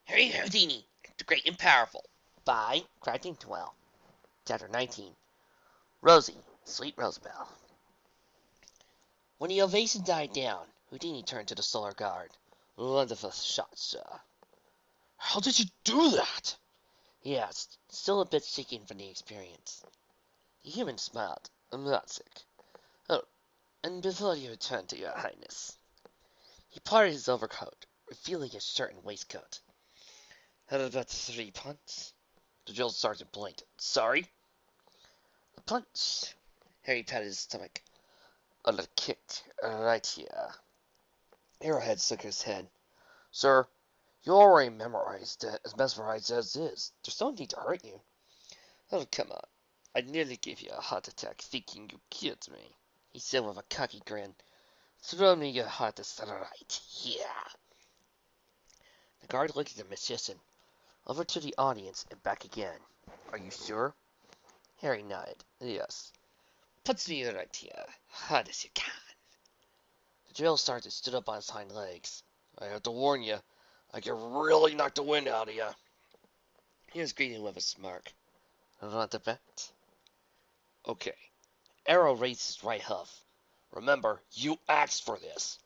Harry Houdini, the Great and Powerful, by CrackedInkwell. Chapter 19. Rosie, Sweet Rosabelle. When the ovation died down, Houdini turned to the Solar Guard. Wonderful shot, sir. How did you do that? He asked, still a bit shaken from the experience. The human smiled. I'm not sick. Oh, and before you return to your highness. He parted his overcoat, revealing his shirt and waistcoat. Had about 3 punts? The drill sergeant blinked. Sorry? A punch. Harry patted his stomach. A little kick, right here. Arrowhead shook his head. Sir, you already memorized it, as mesmerized as is. There's no need to hurt you. Oh, come on. I nearly gave you a heart attack thinking you killed me, he said with a cocky grin. Throw me your heart right here. The guard looked at the magician, over to the audience, and back again. Are you sure? Harry nodded. Yes. Put me right here, hard as you can. The drill sergeant stood up on his hind legs. I have to warn you, I can really knock the wind out of you. He was greeting with a smirk. Want to bet? Okay. Arrow raised his right hoof. Remember, you asked for this.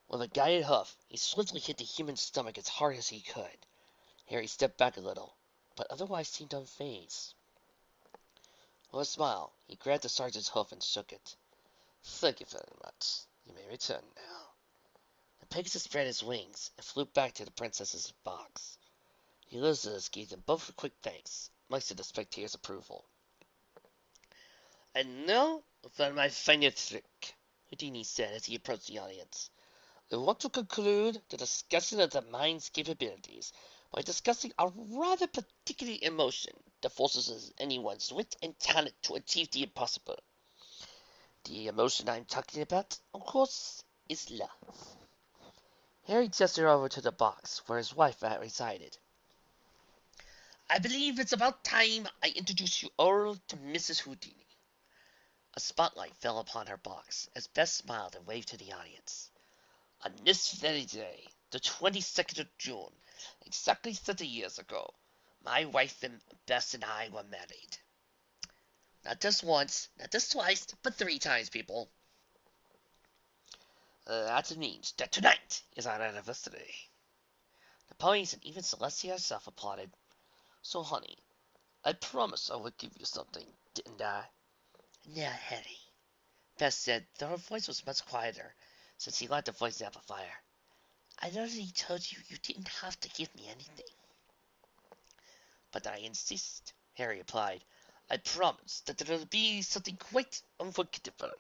With a guided hoof, he swiftly hit the human's stomach as hard as he could. Harry stepped back a little, but otherwise seemed unfazed. With a smile, he grabbed the sergeant's hoof and shook it. Thank you very much. You may return now. The Pegasus spread his wings and flew back to the princess's box. Ulysses gave them both a quick thanks, much to the spectators' approval. And now for my final trick, Houdini said as he approached the audience. I want to conclude the discussion of the mind's capabilities by discussing a rather particular emotion that forces anyone's wit and talent to achieve the impossible. The emotion I'm talking about, of course, is love. Harry gestured over to the box where his wife had resided. I believe it's about time I introduce you all to Mrs. Houdini. A spotlight fell upon her box as Bess smiled and waved to the audience. On this very day, the 22nd of June, exactly 30 years ago, my wife and Bess and I were married. Not just once, not just twice, but 3 times, people. That means that tonight is our anniversary. The ponies and even Celestia herself applauded. So, honey, I promised I would give you something, didn't I? Now, Harry, Bess said, though her voice was much quieter, since he liked the voice amplifier. I already told you you didn't have to give me anything. But I insist, Harry replied. I promise that there will be something quite unforgettable.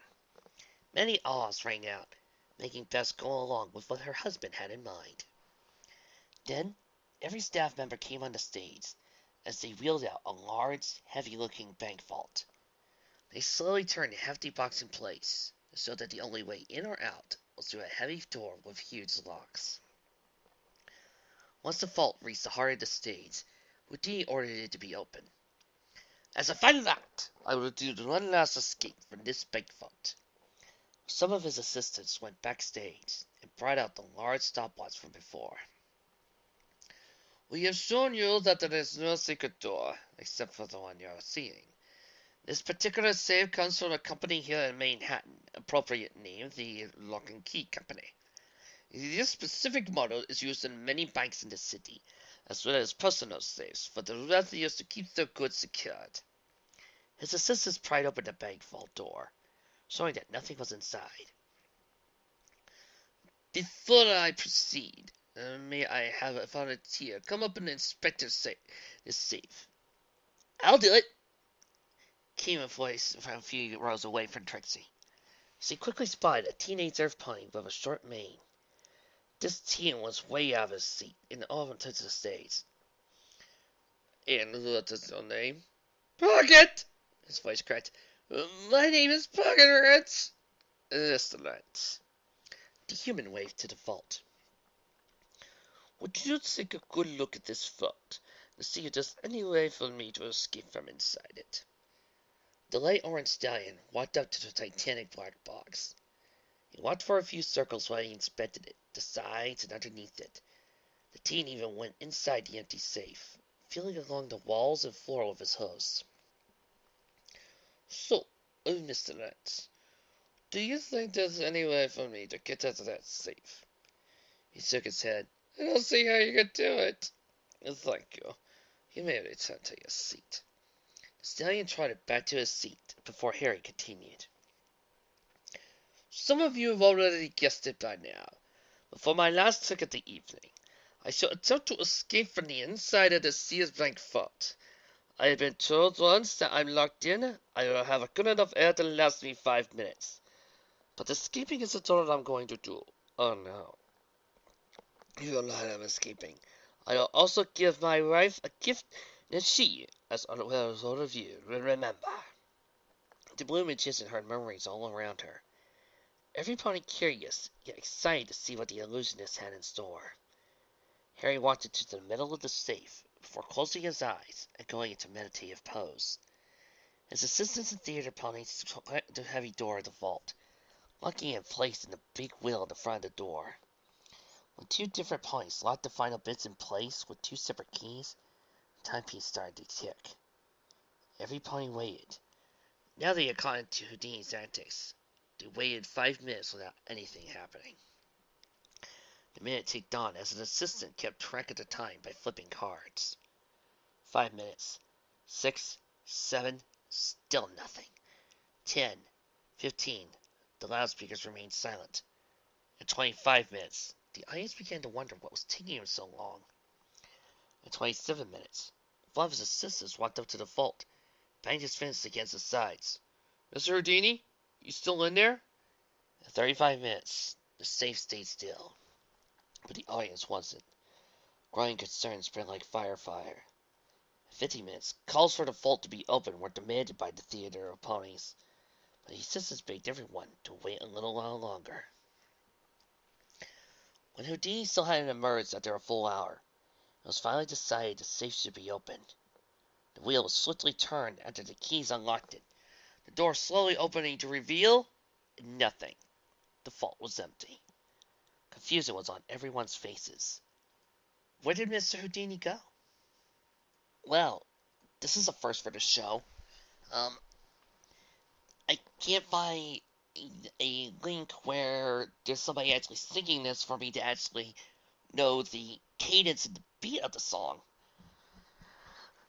Many ahs rang out, making Bess go along with what her husband had in mind. Then, every staff member came on the stage, as they wheeled out a large, heavy-looking bank vault. They slowly turned the hefty box in place, so that the only way in or out was through a heavy door with huge locks. Once the vault reached the heart of the stage, Houdini ordered it to be opened. As a final act, I will do one last escape from this bank vault. Some of his assistants went backstage and brought out the large stopwatch from before. We have shown you that there is no secret door, except for the one you are seeing. This particular safe comes from a company here in Manehattan, appropriately named the Lock and Key Company. This specific model is used in many banks in the city, as well as personal safes for the wealthiest to keep their goods secured. His assistants pried open the bank vault door, showing that nothing was inside. Before I proceed, may I have a volunteer come up and inspect this safe? I'll do it, came a voice from a few rows away from Trixie. She quickly spotted a teenage earth pony with a short mane. This teen was way out of his seat and off onto the stage. And what is your name? Pocket! His voice cracked. My name is Pocket Rats. Excellent. The human waved to the vault. Would you take a good look at this vault to see if there's any way for me to escape from inside it? The light orange stallion walked up to the titanic black box. He walked for a few circles while he inspected it, the sides and underneath it. The teen even went inside the empty safe, feeling along the walls and floor with his host. So, Mr. Nance, do you think there's any way for me to get out of that safe? He shook his head. I don't see how you could do it. Thank you. You may return to your seat. The stallion trotted back to his seat before Harry continued. Some of you have already guessed it by now, but for my last trick of the evening, I shall attempt to escape from the inside of the Sears Bank vault. I have been told once that I'm locked in, I will have a good enough air to last me 5 minutes. But escaping isn't all I'm going to do. Oh no. You will not have escaping. I will also give my wife a gift, and she, as well as all of you, will remember. The blue magician heard murmurings all around her. Everybody curious, yet excited to see what the illusionist had in store. Harry walked into the middle of the safe, before closing his eyes and going into meditative pose. His assistants and theater ponies clamped the heavy door of the vault, locking it in place in the big wheel at the front of the door. When 2 different ponies locked the final bits in place with 2 separate keys, the timepiece started to tick. Every pony waited. Now they had caught into Houdini's antics. They waited 5 minutes without anything happening. The minute ticked on as an assistant kept track of the time by flipping cards. 5 minutes. 6, 7, still nothing. 10, 15. The loudspeakers remained silent. At 25 minutes, the audience began to wonder what was taking him so long. At 27 minutes, one of his assistants walked up to the vault, banged his fist against the sides. Mr. Houdini, you still in there? At 35 minutes, the safe stayed still, but the audience wasn't. Growing concern spread like fire. At 50 minutes, calls for the vault to be open were demanded by the theater of ponies, but the assistants begged everyone to wait a little while longer. When Houdini still hadn't emerged after a full hour, it was finally decided the safe should be opened. The wheel was swiftly turned after the keys unlocked it, the door slowly opening to reveal nothing. The vault was empty. Confusion was on everyone's faces. Where did Mr. Houdini go? Well, this is a first for the show. I can't find a link where there's somebody actually singing this for me to actually know the cadence and the beat of the song.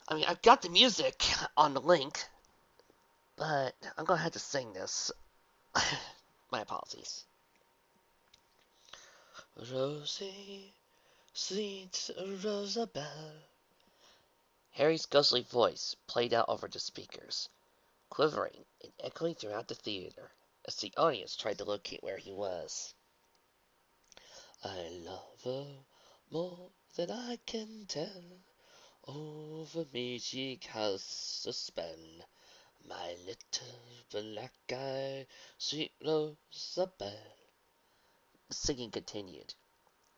I mean, I've got the music on the link, but I'm gonna have to sing this. My apologies. Rosie, sweet Rosabelle. Harry's ghostly voice played out over the speakers, quivering and echoing throughout the theater as the audience tried to locate where he was. I love her more than I can tell. Over me she casts a spell. My little black-eyed sweet Rosabelle. The singing continued.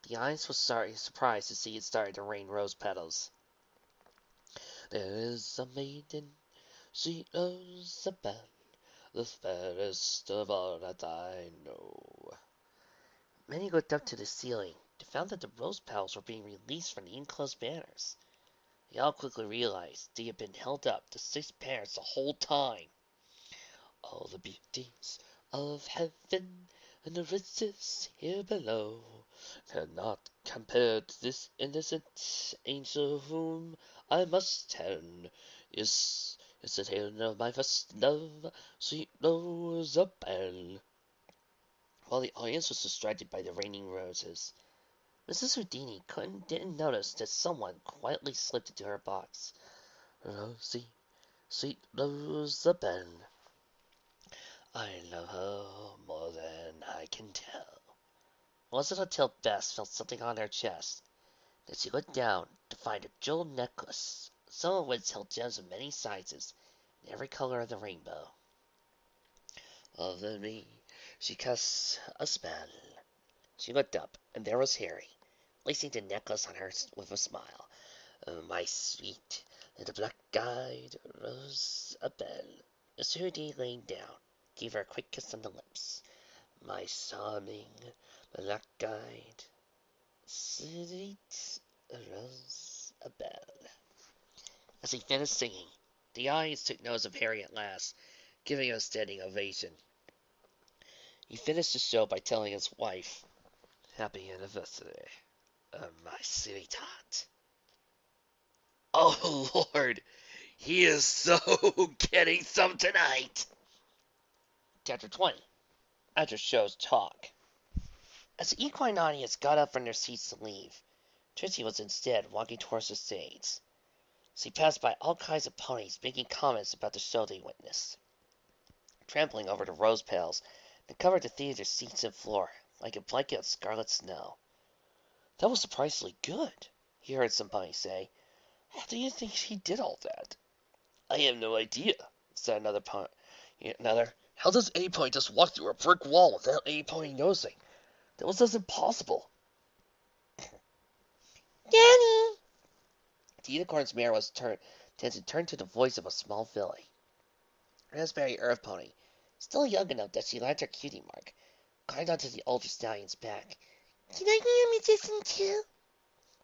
The audience was surprised to see it started to rain rose petals. There is a maiden, sweet Rosabelle, the fairest of all that I know. Many looked up to the ceiling to find that the rose petals were being released from the enclosed banners. They all quickly realized they had been held up to 6 banners the whole time. All the beauties of heaven and the riches here below cannot compare to this innocent angel whom I must tell is the tale of my first love, sweet Rosabelle. While the audience was distracted by the raining roses, Mrs. Houdini didn't notice that someone quietly slipped into her box. Rosie, sweet Rosabelle. I love her more than I can tell. It wasn't until Bess felt something on her chest that she looked down to find a jeweled necklace, some of which held gems of many sizes and every color of the rainbow. Over me she cast a spell. She looked up, and there was Harry, placing the necklace on her with a smile. Oh, my sweet little black-eyed Rosabelle. Mr. Houdini leaned down, gave her a quick kiss on the lips. My charming black-eyed Sweet Rosabelle. As he finished singing, the audience took notice of Harry at last, giving him a standing ovation. He finished the show by telling his wife, "Happy anniversary, my sweetheart." Oh, Lord, he is so getting some tonight. Chapter 20. After show's talk. As the equine audience got up from their seats to leave, Trixie was instead walking towards the stage. She passed by all kinds of ponies making comments about the show they witnessed, trampling over the rose petals that covered the theater seats and floor like a blanket of scarlet snow. "That was surprisingly good," he heard some ponies say. "How do you think he did all that?" "I have no idea," said another pony. "How does any pony just walk through a brick wall without any pony noticing? That was just impossible." "Danny!" The unicorn's mare was turned to the voice of a small filly. Raspberry Earth Pony, still young enough that she lacked her cutie mark, climbed onto the older stallion's back. "Can I be a musician too?"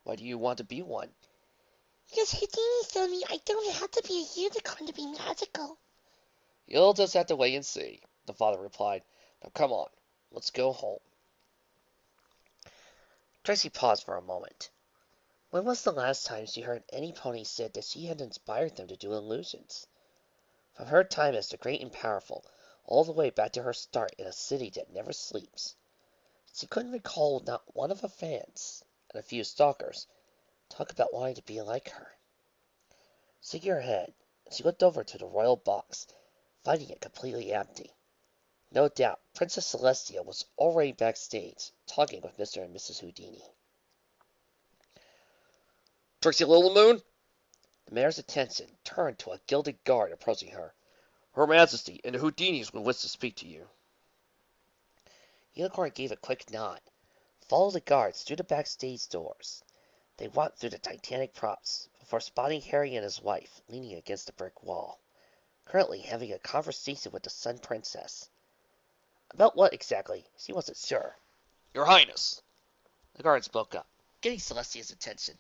"Why do you want to be one?" "Because Houdini told me I don't have to be a unicorn to be magical." "You'll just have to wait and see," the father replied. "Now come on, let's go home." Trixie paused for a moment. When was the last time she heard any pony say that she had inspired them to do illusions? From her time as the Great and Powerful, all the way back to her start in a city that never sleeps, she couldn't recall not one of her fans, and a few stalkers, talk about wanting to be like her. Shaking her head, she looked over to the royal box, finding it completely empty. No doubt Princess Celestia was already backstage, talking with Mr. and Mrs. Houdini. "Trixie Little Moon?" The mayor's attention turned to a gilded guard approaching her. "Her Majesty and the Houdinis will wish to speak to you." Unicorn gave a quick nod, followed the guards through the backstage doors. They walked through the Titanic props, before spotting Harry and his wife leaning against the brick wall, currently having a conversation with the Sun Princess. About what exactly, she wasn't sure. "Your Highness," the guard spoke up, getting Celestia's attention.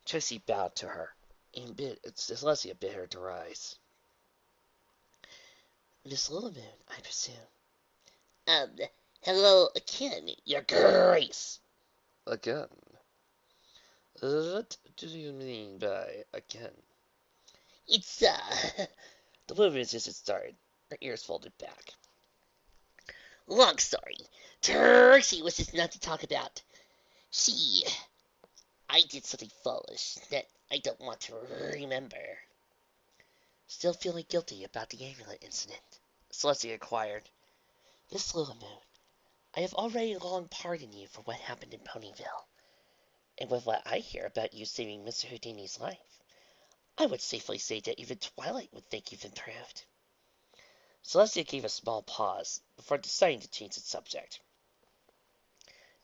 Trixie bowed to her, and Celestia bid her to rise. "Miss Littlemoon, I presume." Hello again, Your Grace." "Again? What do you mean by again?" "It's, The woman resisted started, her ears folded back. "Long story. Trixie wishes not to talk about. I did something foolish that I don't want to remember." "Still feeling guilty about the amulet incident?" Celestia inquired. "Miss Littlemoon, I have already long pardoned you for what happened in Ponyville. And with what I hear about you saving Mr. Houdini's life, I would safely say that even Twilight would think you've improved." Celestia gave a small pause before deciding to change the subject.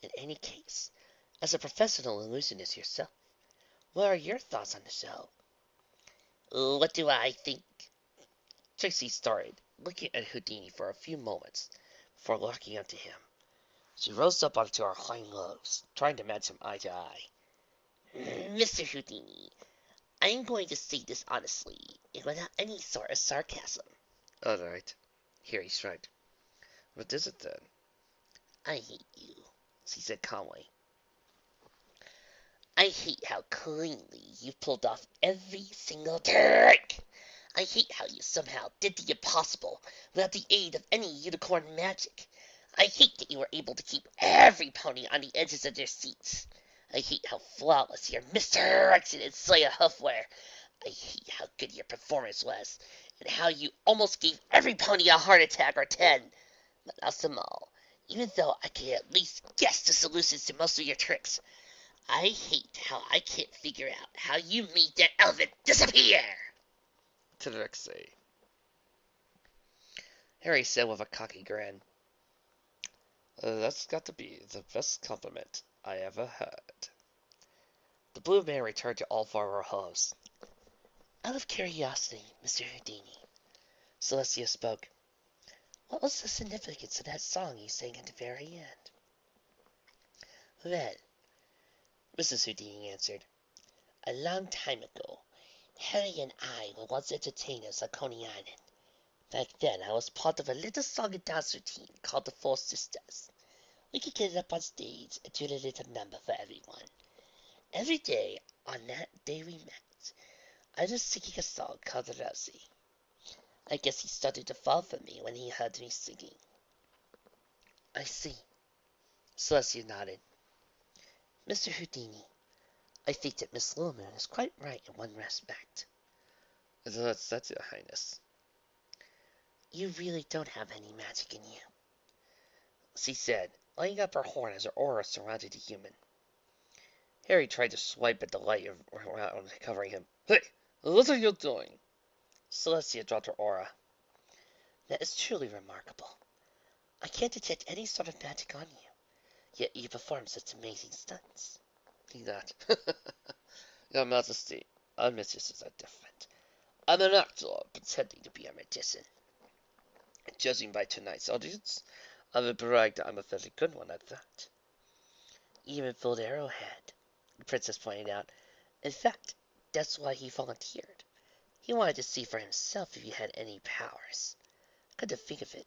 "In any case, as a professional illusionist yourself, what are your thoughts on the show?" "What do I think?" Trixie started, looking at Houdini for a few moments before locking onto him. She rose up onto her hind legs, trying to match him eye to eye. "Mr. Houdini, I am going to say this honestly, and without any sort of sarcasm." "All right," Harry shrugged. "What is it then?" "I hate you," she said calmly. "I hate how cleanly you pulled off every single trick. I hate how you somehow did the impossible without the aid of any unicorn magic. I hate that you were able to keep every pony on the edges of their seats. I hate how flawless your misdirection and sleight of hoof were. I hate how good your performance was, and how you almost gave every pony a heart attack or 10. But most of all, even though I can at least guess the solutions to most of your tricks, I hate how I can't figure out how you made that elephant disappear." "Trixie," Harry said with a cocky grin. "That's got to be the best compliment I ever heard." The blue man returned to all four of her hosts. "Out of curiosity, Mr. Houdini," Celestia spoke, "what was the significance of that song you sang at the very end?" Well, Mrs. Houdini answered, a long time ago, Harry and I were once entertainers on Coney Island. Back then, I was part of a little song and dance routine called the Four Sisters. We could get up on stage and do a little number for everyone. Every day on that day we met, I was singing a song called Rosie. I guess he started to fall for me when he heard me singing. I see. Celestia nodded. Mr. Houdini, I think that Miss Lilmoon is quite right in one respect. That's your highness. You really don't have any magic in you, she said, laying up her horn as her aura surrounded the human. Harry tried to swipe at the light around covering him. Hey, what are you doing? Celestia dropped her aura. That is truly remarkable. I can't detect any sort of magic on you, yet you perform such amazing stunts. Do that. Your Majesty, our mistresses are different. I'm an actor pretending to be a magician. Judging by tonight's audience, I would brag that I'm a very good one at that. Even Fold Arrowhead, the princess pointed out. In fact, that's why he volunteered. He wanted to see for himself if you had any powers. Come to think of it,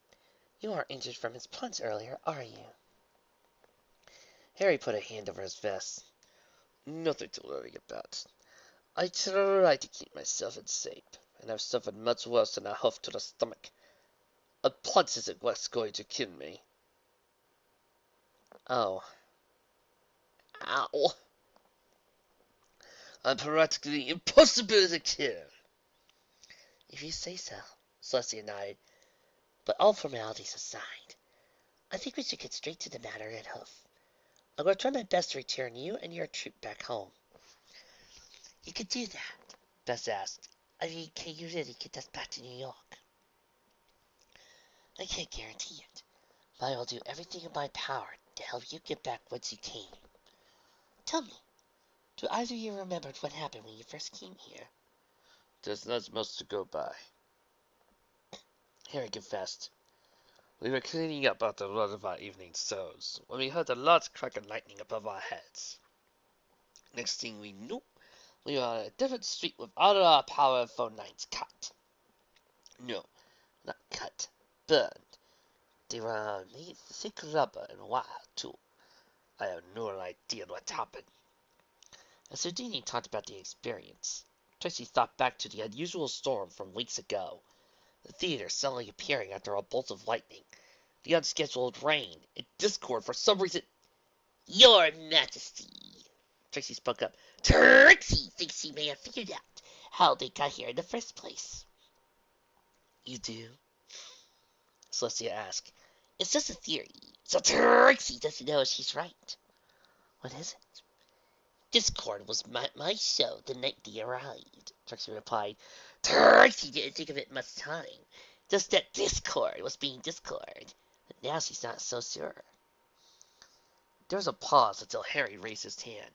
you aren't injured from his punch earlier, are you? Harry put a hand over his vest. Nothing to worry about. I try to keep myself in shape, and I've suffered much worse than a hoof to the stomach. A punch isn't what's going to kill me. Oh. Ow. I'm practically impossible to kill. If you say so, Celestia nodded. But all formalities aside, I think we should get straight to the matter at Hoof. I'm going to try my best to return you and your troop back home. You could do that, Bess asked. I mean, can you really get us back to New York? I can't guarantee it, but I will do everything in my power to help you get back once you came. Tell me, do either of you remember what happened when you first came here? There's not much to go by, Harry confessed. We were cleaning up after one of our evening shows when we heard a large crack of lightning above our heads. Next thing we knew, we were on a different street with all of our power phone lines cut. No, not cut, burned. They were made thick rubber and wire, too. I have no idea what happened. As Houdini talked about the experience, Trixie thought back to the unusual storm from weeks ago. The theater suddenly appearing after a bolt of lightning, the unscheduled rain, and discord for some reason. Your Majesty, Trixie spoke up. Trixie thinks she may have figured out how they got here in the first place. You do? Celestia asked. It's just a theory, so Trixie doesn't know if she's right. What is it? Discord was my show the night they arrived, Trixie replied. Trixie didn't think of it much time. Just that Discord was being Discord. But now she's not so sure. There was a pause until Harry raised his hand.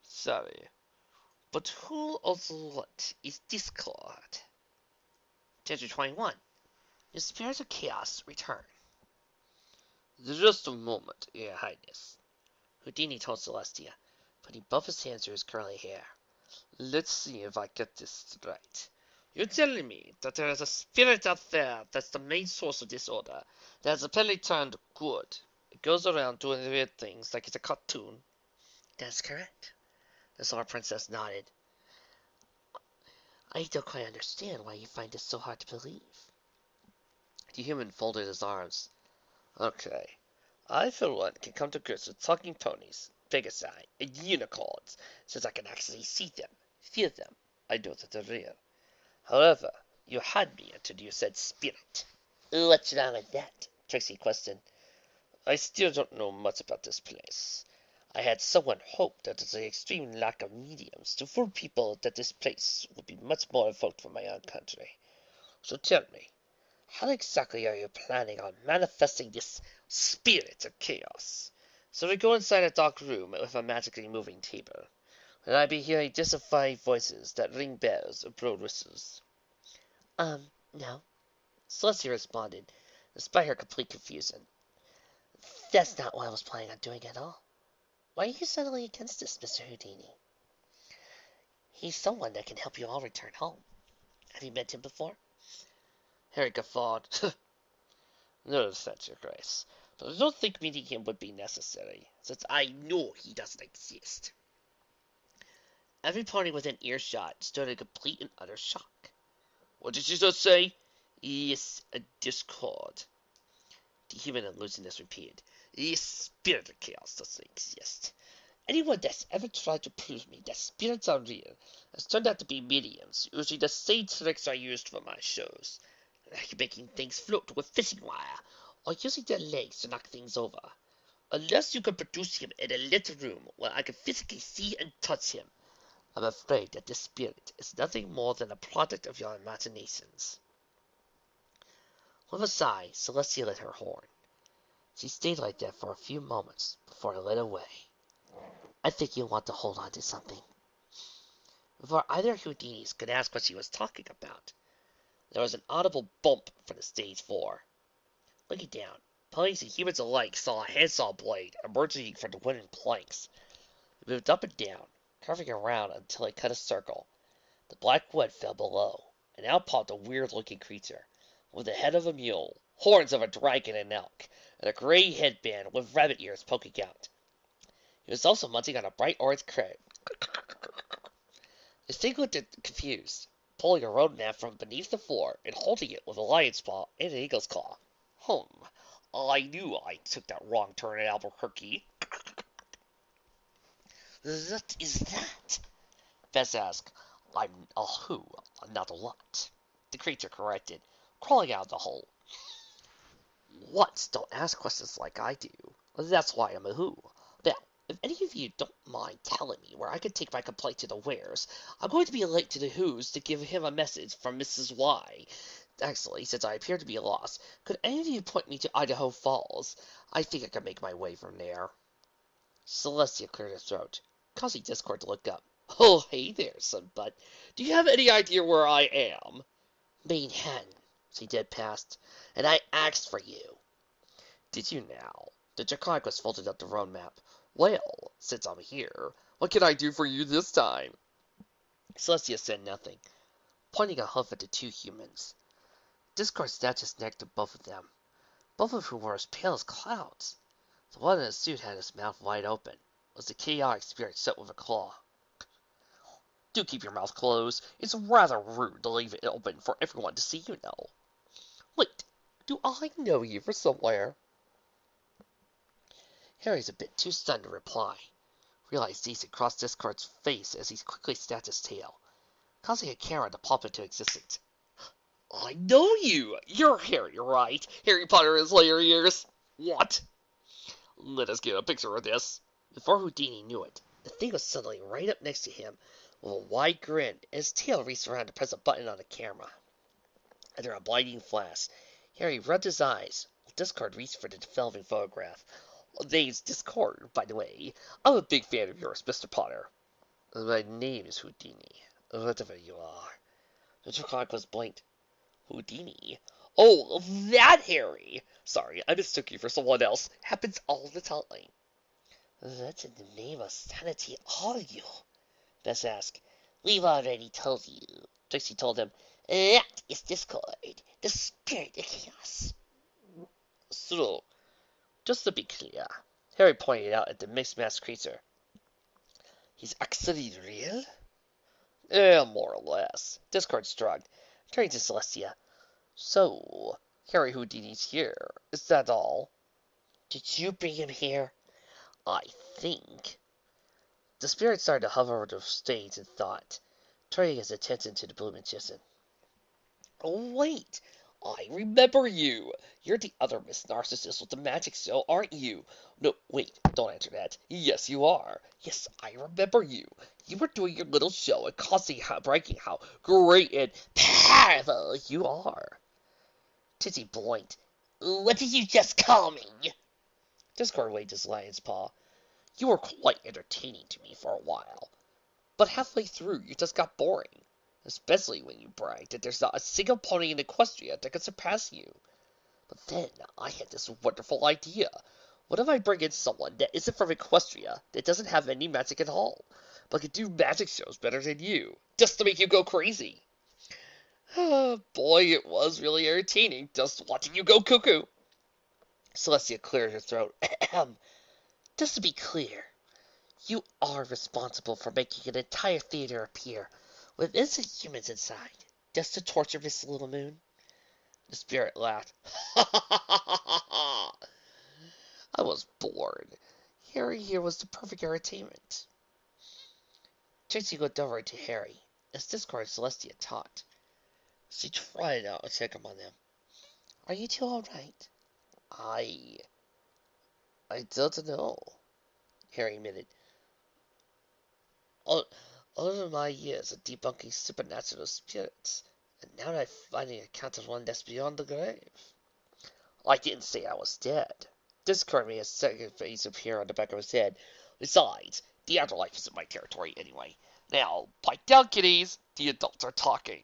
Sorry, but who also what is Discord? Chapter 21. The Spirits of Chaos return. Just a moment, Your Highness, Houdini told Celestia, putting both his hands through his curly hair. Let's see if I get this right. You're telling me that there is a spirit out there that's the main source of disorder, that has apparently turned good. It goes around doing weird things like it's a cartoon. That's correct. The Solar Princess nodded. I don't quite understand why you find this so hard to believe. The human folded his arms. Okay. I, for one, can come to grips with talking ponies, Pegasi, and unicorns, since I can actually see them, feel them. I know that they're real. However, you had me until you said spirit. What's wrong with that? Trixie questioned. I still don't know much about this place. I had someone hope that the extreme lack of mediums to fool people that this place would be much more evoked from my own country. So tell me, how exactly are you planning on manifesting this spirit of chaos? So we go inside a dark room with a magically moving table, and I be hearing disembodied voices that ring bells or blow whistles. No, Celestia responded, despite her complete confusion. That's not what I was planning on doing at all. Why are you suddenly against this, Mr. Houdini? He's someone that can help you all return home. Have you met him before? Harry guffawed. No offense, Your Grace, but I don't think meeting him would be necessary, since I know he doesn't exist. Every party within earshot stood in complete and utter shock. What did you just say? Yes, a discord. The human illusionist repeated. Yes, spirit of chaos doesn't exist. Anyone that's ever tried to prove me that spirits are real has turned out to be mediums, using the same tricks I used for my shows, like making things float with fishing wire, or using their legs to knock things over. Unless you can produce him in a lit room where I can physically see and touch him, I'm afraid that this spirit is nothing more than a product of your imaginations. With a sigh, Celestia lit her horn. She stayed like that for a few moments before it lit away. I think you'll want to hold on to something. Before either Houdinis could ask what she was talking about, there was an audible bump from the stage floor. Looking down, ponies and humans alike saw a handsaw blade emerging from the wooden planks. It moved up and down, curving around until it cut a circle. The black wood fell below, and out popped a weird-looking creature, with the head of a mule, horns of a dragon and elk, and a gray headband with rabbit ears poking out. He was also munching on a bright orange crab. The thing looked confused, pulling a roadmap from beneath the floor and holding it with a lion's paw and an eagle's claw. I knew I took that wrong turn at Albuquerque. What is that? Bess asked. I'm a who, not a what, the creature corrected, crawling out of the hole. What? Don't ask questions like I do. That's why I'm a who. Now, if any of you don't mind telling me where I can take my complaint to the Wares, I'm going to be late to the Who's to give him a message from Mrs. Y. Actually, since I appear to be lost, could any of you point me to Idaho Falls? I think I can make my way from there. Celestia cleared her throat, causing Discord to look up. Oh, hey there, Sunbutt. Do you have any idea where I am? Manehattan, she did past, and I asked for you. Did you now? The Jacarquas folded up the road map. Well, since I'm here, what can I do for you this time? Celestia said nothing, pointing a hoof at the two humans. Discord snatched his neck to both of them, both of whom were as pale as clouds. The one in the suit had his mouth wide open, was the chaotic spirit set with a claw. Do keep your mouth closed. It's rather rude to leave it open for everyone to see, you know. Wait, do I know you from somewhere? Harry's a bit too stunned to reply. Realized Dees had crossed Discord's face as he quickly snatched his tail, causing a camera to pop into existence. I know you! You're Harry, right? Harry Potter is layer years. What? Let us get a picture of this. Before Houdini knew it, the thing was suddenly right up next to him with a wide grin, and his tail reached around to press a button on the camera. Under a blinding flash, Harry rubbed his eyes, while Discord reached for the developing photograph. Name's Discord, by the way. I'm a big fan of yours, Mr. Potter. My name is Houdini, whatever you are. The Jacarquas blinked. Houdini? Oh, that Harry! Sorry, I mistook you for someone else. Happens all the time. What in the name of sanity are you? Bess asked. We've already told you, Trixie told him. That is Discord, the spirit of chaos. So, just to be clear, Harry pointed out at the mixed-masked creature. He's actually real? More or less. Discord shrugged, turning to Celestia. So, Harry Houdini's here. Is that all? Did you bring him here? I think. The spirit started to hover over the stage in thought, turning his attention to the blue magician. Oh, wait! I remember you! You're the other Miss Narcissus with the magic show, aren't you? No, wait, don't answer that. Yes, you are. Yes, I remember you. You were doing your little show and bragging how great and powerful you are. Tizzy blinked. What did you just call me? Discord waved his lion's paw. You were quite entertaining to me for a while. But halfway through, you just got boring. Especially when you bragged that there's not a single pony in Equestria that could surpass you. But then I had this wonderful idea. What if I bring in someone that isn't from Equestria, that doesn't have any magic at all, but can do magic shows better than you, just to make you go crazy? Boy, it was really entertaining just watching you go cuckoo. Celestia cleared her throat. Just to be clear, you are responsible for making an entire theater appear with innocent humans inside, just to torture Miss Little Moon. The spirit laughed. I was bored. Harry here was the perfect entertainment. Trixie looked over to Harry. As Discord Celestia talked, she tried out a check on them. Are you two alright? I I don't know, Harry admitted. All, over my years of debunking supernatural spirits, and now that I've finally encountered one that's beyond the grave. I didn't say I was dead. Discord made a second face appear on the back of his head. Besides, the afterlife isn't my territory anyway. Now, pipe down, kiddies. The adults are talking.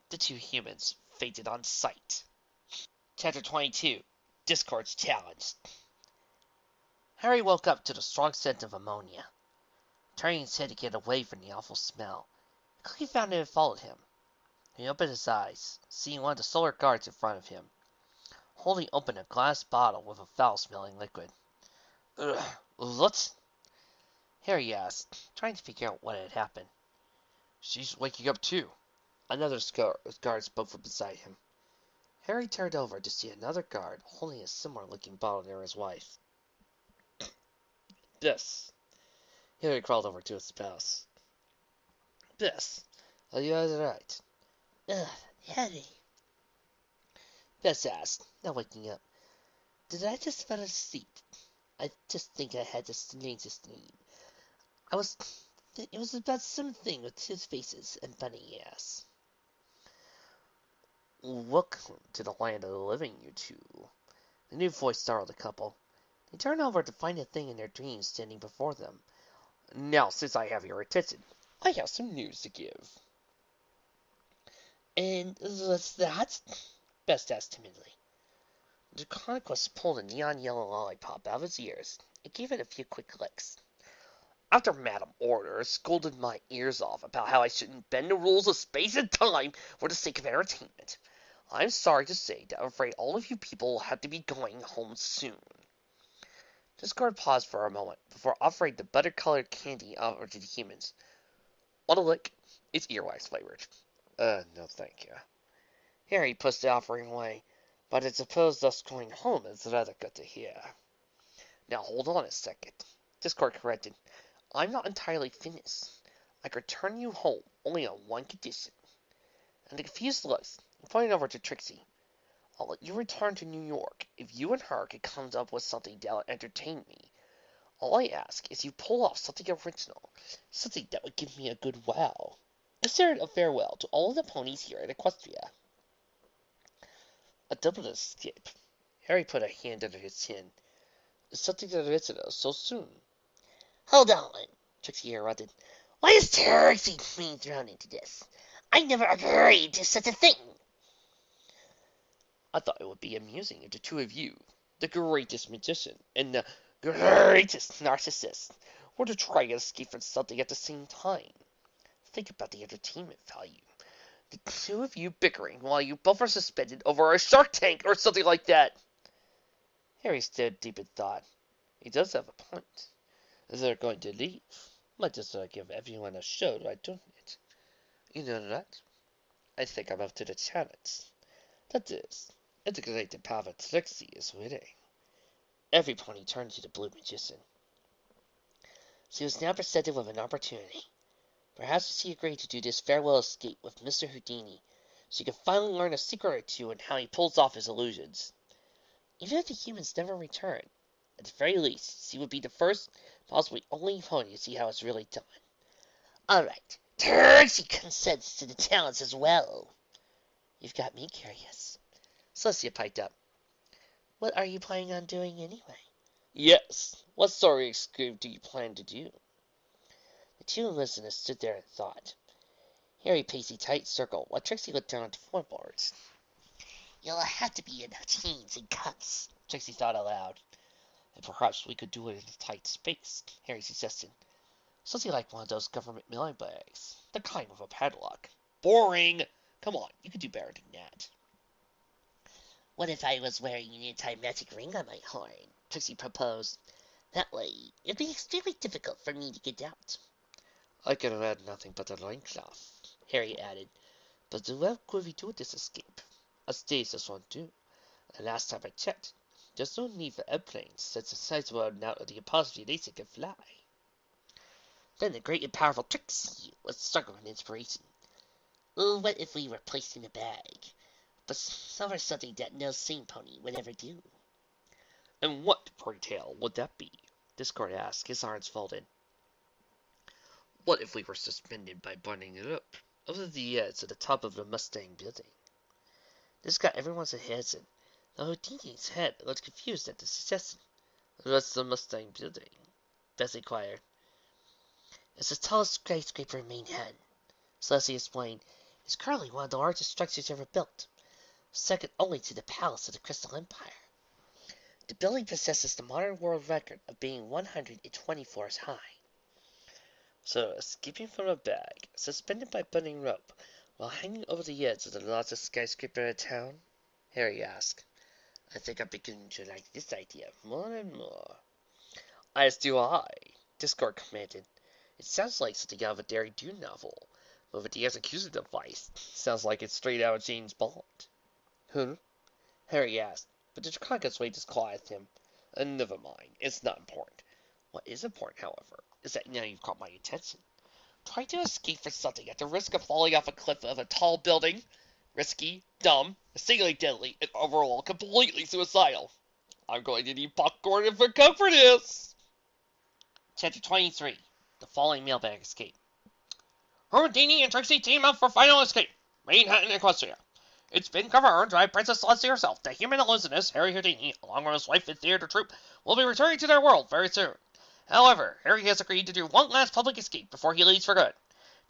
The two humans fainted on sight. Chapter 22. Discord's Challenge. Harry woke up to the strong scent of ammonia. Turning his head to get away from the awful smell, he quickly found it had followed him. He opened his eyes, seeing one of the solar guards in front of him, holding open a glass bottle with a foul-smelling liquid. What? Harry asked, trying to figure out what had happened. She's waking up too. Another guard spoke from beside him. Harry turned over to see another guard holding a similar-looking bottle near his wife. Bess. Harry crawled over to his spouse. Bess, are you all right? Harry, Bess asked, now waking up. did I just fall asleep? I just think I had the strangest dream. It was about something with two faces and bunny ears. Welcome to the land of the living, you two. The new voice startled the couple. They turned over to find a thing in their dreams standing before them. Now, since I have your attention, I have some news to give. And what's that? Bess asked timidly. The conquest pulled a neon yellow lollipop out of his ears and gave it a few quick licks. After Madame Order scolded my ears off about how I shouldn't bend the rules of space and time for the sake of entertainment, I'm sorry to say that I'm afraid all of you people will have to be going home soon. Discord paused for a moment before offering the butter-colored candy over to the humans. Want a lick? It's earwax flavored. No thank you. Harry pushed the offering away, but I suppose us going home is rather good to hear. Now hold on a second. Discord corrected. I'm not entirely finished. I could turn you home only on one condition. And the confused looks, he pointed over to Trixie. I'll let you return to New York if you and her can come up with something that'll entertain me. All I ask is you pull off something original, something that would give me a good wow. Consider it a farewell to all of the ponies here at Equestria. A double escape. Harry put a hand under his chin. Something original so soon. Hold on, Trixie interrupted. Why is Trixie being thrown into this? I never agreed to such a thing. I thought it would be amusing if the two of you, the greatest magician and the greatest narcissist, were to try and escape from something at the same time. Think about the entertainment value. The two of you bickering while you both are suspended over a shark tank or something like that. Harry stared deep in thought. He does have a point. If they're going to leave, might just give everyone a show by doing it. You know that? I think I'm up to the challenge. That is, if the Great and Powerful Trixie is winning. Every pony turned to the blue magician. She was now presented with an opportunity. Perhaps if she agreed to do this farewell escape with Mr. Houdini, she could finally learn a secret or two on how he pulls off his illusions. Even if the humans never return, at the very least, she would be the first, possibly only pony to see how it's really done. All right, Trixie consents to the challenge as well. You've got me curious. Celestia piped up. What are you planning on doing anyway? Yes, what sort of escape do you plan to do? The two listeners stood there in thought. Harry paced a tight circle while Trixie looked down at the floorboards. You'll have to be in jeans and cuffs, Trixie thought aloud. And perhaps we could do it in a tight space, Harry suggested. Something like one of those government mailing bags. The kind with a padlock. Boring! Come on, you could do better than that. What if I was wearing an anti-magic ring on my horn? Trixie proposed. That way, it'd be extremely difficult for me to get out. I could have had nothing but a loincloth, Harry added. But where could we do this escape? A stage this one too. And last time I checked, there's no need for airplanes, since the sizable amount of the apostrophe laser can fly. Then the great and powerful Trixie was struggling with inspiration. Oh, what if we were placed in a bag? But somewhere something that no sane pony would ever do. And what, pray tell, would that be? Discord asked, his arms folded. What if we were suspended by bundling it up over the edge at the top of the Mustang building? This got everyone's heads in. The Houdini's head looked confused at the suggestion. What's the Mustang building? Beth inquired. It's the tallest skyscraper in Manhattan, Celestia explained. It's currently one of the largest structures ever built, second only to the Palace of the Crystal Empire. The building possesses the modern world record of being 120 floors high. So, escaping from a bag, suspended by bundling rope, while hanging over the edge of the largest skyscraper in town? Harry asked. I think I'm beginning to like this idea more and more. As do I, Discord commanded. It sounds like something out of a Derry Dune novel, but with the execution device, sounds like it's straight out of James Bond. Huh? Harry asked, but the Draconic waved his claw at him. Never mind, it's not important. What is important, however, is that now you've caught my attention. Trying to escape from something at the risk of falling off a cliff of a tall building. Risky, dumb, exceedingly deadly, and overall completely suicidal. I'm going to need popcorn and for Coke for this! Chapter 23. The Falling Mailbag Escape. Houdini and Trixie team up for final escape. Manehattan, Equestria. It's been confirmed by Princess Celestia herself that human illusionist Harry Houdini, along with his wife and theater troupe, will be returning to their world very soon. However, Harry has agreed to do one last public escape before he leaves for good.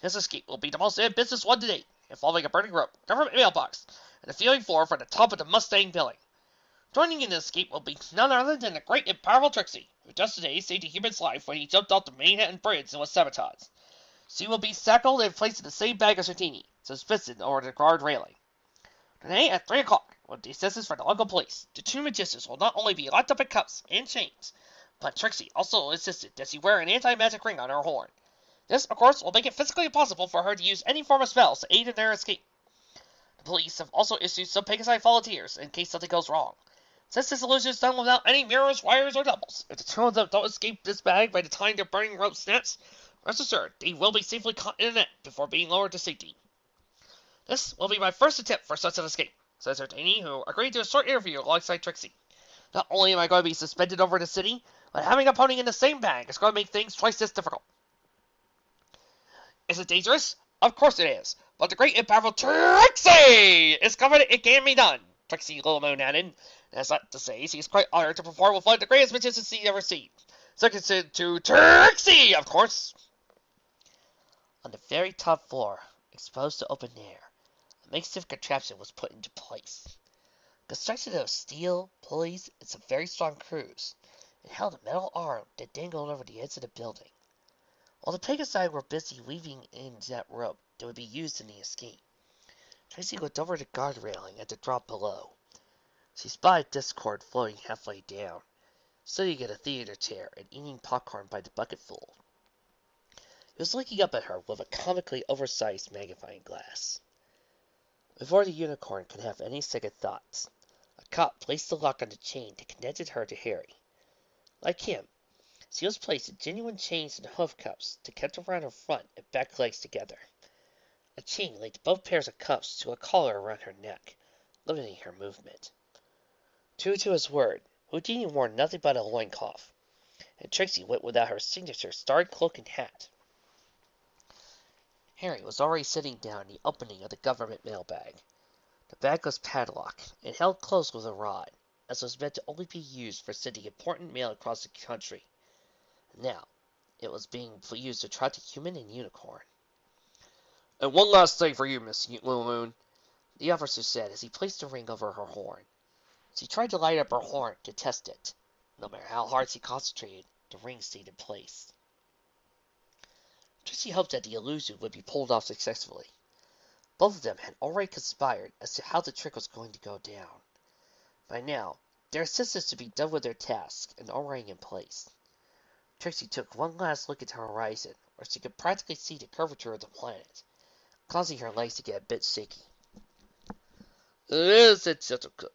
This escape will be the most ambitious one to date, involving a burning rope, government mailbox, and a feeling floor from the top of the Mustang building. Joining in the escape will be none other than the Great and Powerful Trixie, who just today saved a human's life when he jumped off the Manhattan Bridge and was sabotaged. She will be shackled and placed in the same bag as Houdini, suspended over the guard railing. Today at 3 o'clock, with the assistance from the local police, the two magicians will not only be locked up in cuffs and chains, but Trixie also insisted that she wear an anti-magic ring on her horn. This, of course, will make it physically impossible for her to use any form of spells to aid in their escape. The police have also issued some Pegasus volunteers in case something goes wrong. Since this illusion is done without any mirrors, wires, or doubles, if the two of them don't escape this bag by the time their burning rope snaps, rest assured they will be safely caught in a net before being lowered to safety. This will be my first attempt for such an escape, says Houdini, who agreed to a short interview alongside Trixie. Not only am I going to be suspended over the city, but having a pony in the same bag is going to make things twice as difficult. Is it dangerous? Of course it is. But the Great and Powerful Trixie is confident it can be done. Trixie Manehattan. That's not to say she is quite honored to perform with one of the greatest magicians she's ever seen. Second to Trixie, of course. On the very top floor, exposed to open air, a makeshift contraption was put into place. Constructed of steel, pulleys, and some very strong screws, it held a metal arm that dangled over the edge of the building. While the Pegasi were busy weaving in that rope that would be used in the escape, Trixie looked over the guard railing at the drop below. She spied Discord floating halfway down, sitting in a theater chair and eating popcorn by the bucketful. He was looking up at her with a comically oversized magnifying glass. Before the unicorn could have any second thoughts, a cop placed the lock on the chain that connected her to Harry. Like him, she was placed in genuine chains and hoof cuffs that kept around her front and back legs together. A chain linked both pairs of cuffs to a collar around her neck, limiting her movement. True to his word, Houdini wore nothing but a loincloth, and Trixie went without her signature starred cloak and hat. Harry was already sitting down in the opening of the government mailbag. The bag was padlocked and held closed with a rod, as it was meant to only be used for sending important mail across the country. Now, it was being used to trap the human and unicorn. And one last thing for you, Miss Little Moon, the officer said as he placed the ring over her horn. She tried to light up her horn to test it. No matter how hard she concentrated, the ring stayed in place. Trixie hoped that the illusion would be pulled off successfully. Both of them had already conspired as to how the trick was going to go down. By now, their assistants to be done with their task and already in place. Trixie took one last look at the horizon, where she could practically see the curvature of the planet, causing her legs to get a bit shaky. "Ladies and gentlemen,"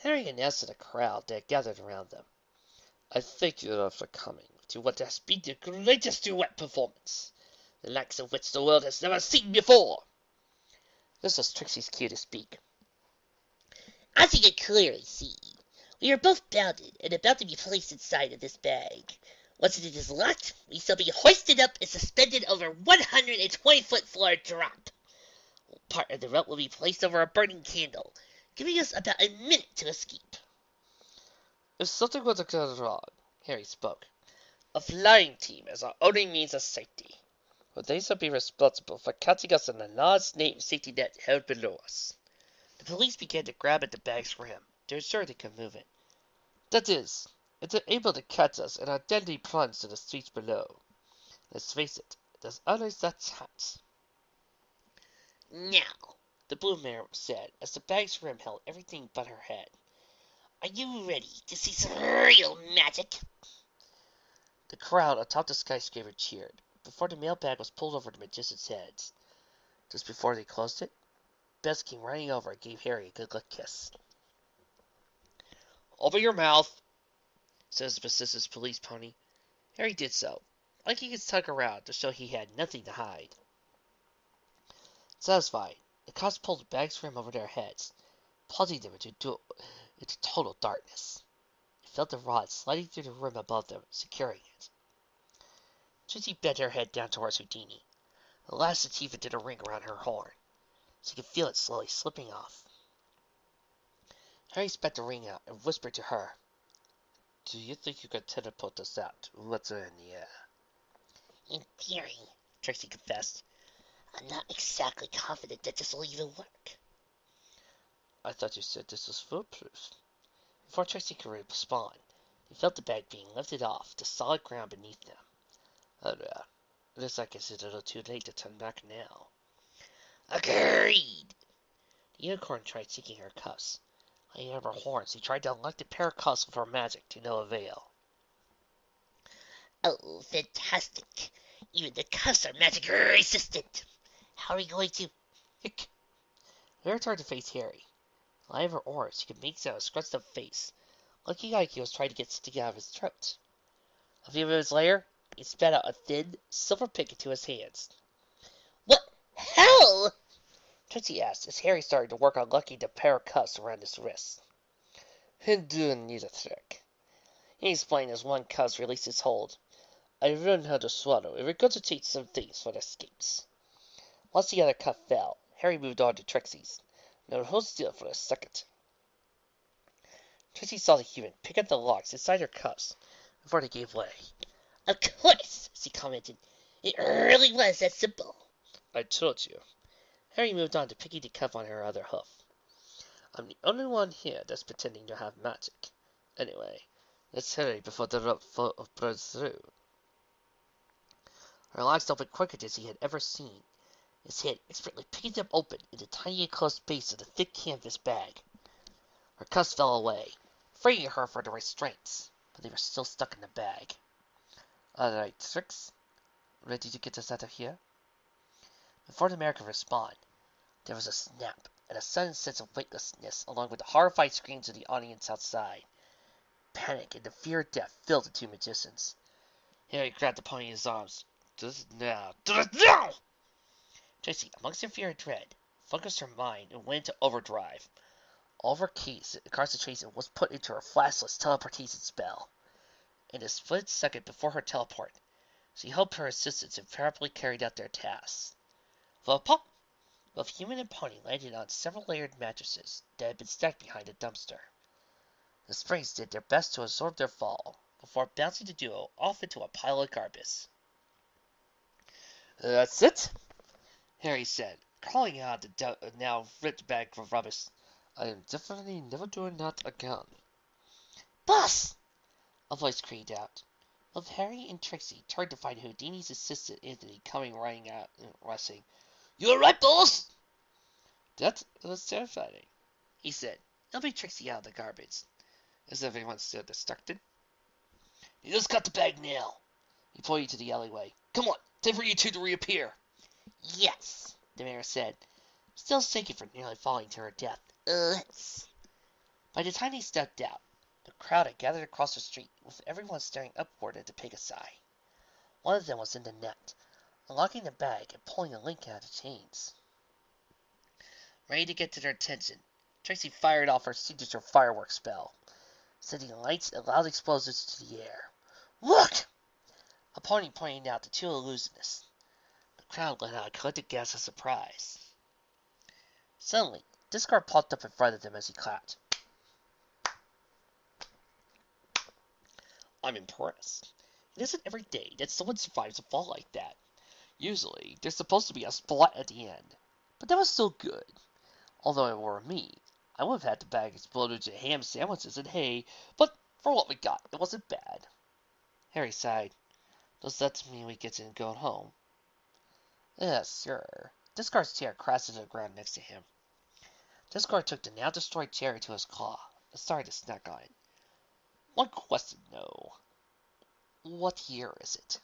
Harry announced to the crowd that gathered around them. "I thank you all for coming to what has been the greatest duet performance, the likes of which the world has never seen before." This was Trixie's cue to speak. As you can clearly see, we are both bounded and about to be placed inside of this bag. Once it is locked, we shall be hoisted up and suspended over a 120-foot floor drop. Part of the rope will be placed over a burning candle, giving us about a minute to escape. "If something were to go wrong," Harry spoke, "a flying team is our only means of safety, for they shall be responsible for catching us in the large safety net held below us." The police began to grab at the bag's rim to ensure they could move it. That is, if they're able to catch us and our deadly plunge to the streets below. Let's face it, there's always that chance. Now, the Blue Mare said, as the bag's rim held everything but her head, are you ready to see some real magic? The crowd atop the skyscraper cheered before the mailbag was pulled over the magicians' heads. Just before they closed it, Bess came running over and gave Harry a good kiss. "Open your mouth," says the persistent police pony. Harry did so, liking his tug around to show he had nothing to hide. Satisfied, the cops pulled the bag's rim over their heads, plunging them into total darkness. They felt the rod sliding through the rim above them, securing it. Trixie bent her head down towards Houdini. The last achievement did a ring around her horn. She could feel it slowly slipping off. Harry spat the ring out and whispered to her, "Do you think you can teleport us out? What's in the air?" In theory, Trixie confessed. I'm not exactly confident that this will even work. "I thought you said this was foolproof." Before Trixie could respond, they felt the bag being lifted off the solid ground beneath them. "Oh well, it looks like it's a little too late to turn back now." Agreed. The unicorn tried seeking her cuffs. Laying up her horns, she tried to unlock the pair of cuffs with her magic to no avail. Oh, fantastic. Even the cuffs are magic resistant. How are we going to... Hick! Claire turned to face Harry. Lying of her oars, she could make out a scrunched up face, looking like he was trying to get something out of his throat. A few minutes later, he spat out a thin, silver pick into his hands. What hell? Trixie asked as Harry started to work on locking the pair of cuffs around his wrists. "I do need a trick," He explained as one cuff released his hold. "I learned how to swallow and regurgitate some things for the escapes." Once the other cuff fell, Harry moved on to Trixie's. "Now hold still for a second." Trixie saw the human pick up the locks inside her cuffs before they gave way. Of course, she commented. It really was that simple. "I told you." Harry moved on to picking the cuff on her other hoof. "I'm the only one here that's pretending to have magic. Anyway, let's hurry before the rope burns through." Her locks opened quicker than he had ever seen, his hand expertly picking them open in the tiny enclosed space of the thick canvas bag. Her cuffs fell away, freeing her from the restraints, but they were still stuck in the bag. "All right, Trix. Ready to get us out of here?" Before the mare could respond, there was a snap and a sudden sense of weightlessness along with the horrified screams of the audience outside. Panic and the fear of death filled the two magicians. Harry grabbed the pony in his arms. "Do this now! Do this now!" Trixie, amongst her fear and dread, focused her mind and went into overdrive. All of her concentration was put into her flashless teleportation spell. In a split second before her teleport, she hoped her assistants invariably carried out their tasks. With a pop, both human and pony landed on several layered mattresses that had been stacked behind a dumpster. The springs did their best to absorb their fall before bouncing the duo off into a pile of garbage. "That's it," Harry said, crawling out of the now ripped bag of rubbish. "I am definitely never doing that again." Boss! A voice screamed out. Both Harry and Trixie turned to find Houdini's assistant Anthony coming running out and rushing. You alright, boss? That was terrifying, he said, helping Trixie out of the garbage. As everyone stood distracted. You just got the bag now. He pointed to the alleyway. Come on, time for you two to reappear. Yes, The mayor said, still shaking from nearly falling to her death. let's. By the time he stepped out, the crowd had gathered across the street, with everyone staring upward at the Pegasus. One of them was in the net, unlocking the bag and pulling the link out of the chains. Ready to get to their attention, Trixie fired off her signature fireworks spell, sending lights and loud explosions to the air. Look! A pony pointed out the two illusionists. The crowd let out a collective gasp of surprise. Suddenly, Discard popped up in front of them as he clapped. I'm impressed. It isn't every day that someone survives a fall like that. Usually, there's supposed to be a splat at the end, but that was still good. Although it were me, I would have had the bag exploded into ham sandwiches and hay, but for what we got, it wasn't bad. Harry sighed. Does that mean we get to go home? Yes, sure. Discard's chair crashed into the ground next to him. Discard took the now destroyed cherry to his claw and started to snack on it. One question, though. What year is it?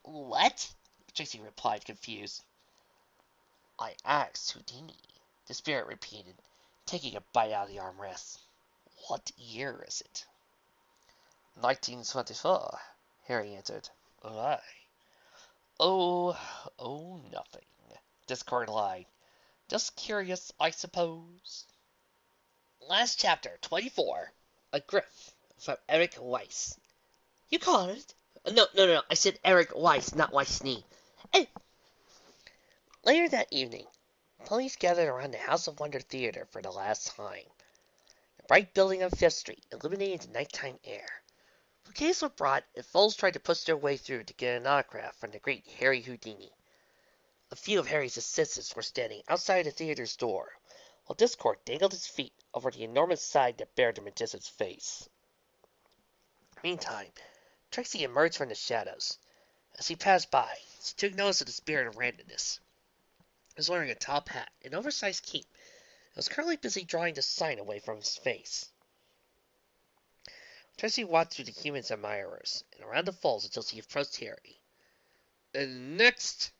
What? Trixie replied, confused. I asked Houdini, the spirit repeated, taking a bite out of the armrest. What year is it? 1924, Harry answered. Why? Oh, nothing. Discord lied. Just curious, I suppose. Last chapter, 24. A Griff, from Ehrich Weiss. You called it? No. I said Ehrich Weiss, not Weissney. Hey. Later that evening, police gathered around the House of Wonder Theater for the last time. The bright building on Fifth Street illuminated the nighttime air. Bouquets were brought, and foes tried to push their way through to get an autograph from the great Harry Houdini. A few of Harry's assistants were standing outside the theater's door, while Discord dangled his feet over the enormous side that bared the magician's face. Meantime, Trixie emerged from the shadows. As he passed by, she took notice of the spirit of randomness. He was wearing a top hat, an oversized cape, and was currently busy drawing the sign away from his face. Trixie walked through the human admirers and around the falls until she approached Harry. And next,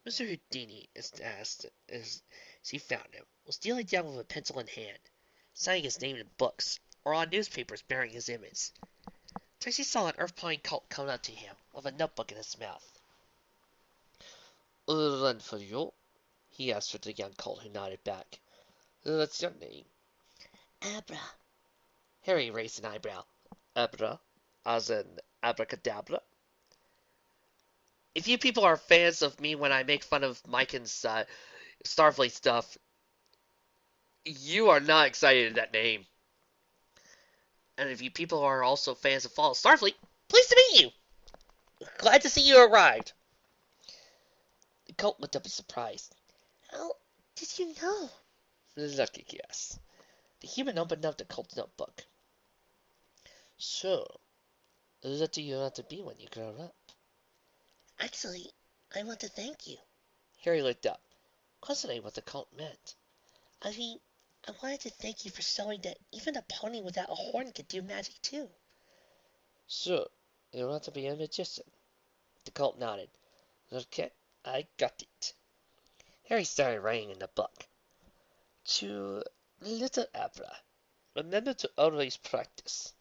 Mr. Houdini, as she found him, was kneeling down with a pencil in hand, signing his name in books or on newspapers bearing his image. Trixie saw an Earth-Pine cult come up to him with a notebook in his mouth. And for you? He asked of the young cult, who nodded back. What's your name? Abra. Harry raised an eyebrow. Abra? As in abracadabra? If you people are fans of me when I make fun of Mike and Starfleet stuff, you are not excited at that name. And if you people are also fans of Fall Starfleet, pleased to meet you. Glad to see you arrived. The cult looked up in surprise. How did you know? Lucky guess. The human opened up the cult's notebook. So, what do you want to be when you grow up? Actually, I want to thank you. Harry looked up, questioning what the cult meant. I mean, I wanted to thank you for showing that even a pony without a horn could do magic too. So, you want to be a magician? The cult nodded. Okay, I got it. Harry started writing in the book. To little Abra, remember to always practice.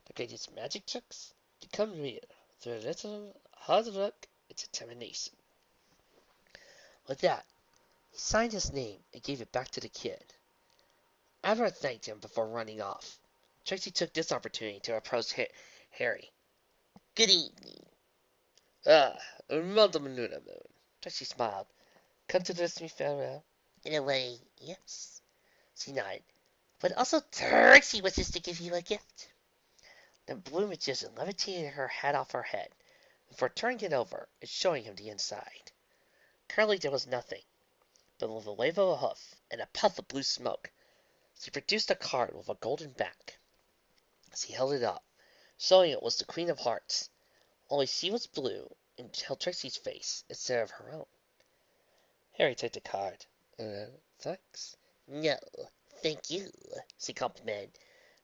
The greatest magic tricks become real through a little hard work and determination. With that, he signed his name and gave it back to the kid. Abra thanked him before running off. Trixie took this opportunity to approach Harry. Good evening. Madame Luna Moon. Trixie smiled. Come to wish me farewell? In a way, yes. She nodded. But also Trixie wishes to give you a gift. The blue magician levitated her hat off her head, before turning it over and showing him the inside. Currently there was nothing, but with a wave of a hoof and a puff of blue smoke, she produced a card with a golden back. as he held it up, showing it was the Queen of Hearts, only she was blue and held Trixie's face instead of her own. Harry took the card. Thanks. No, thank you, she complimented.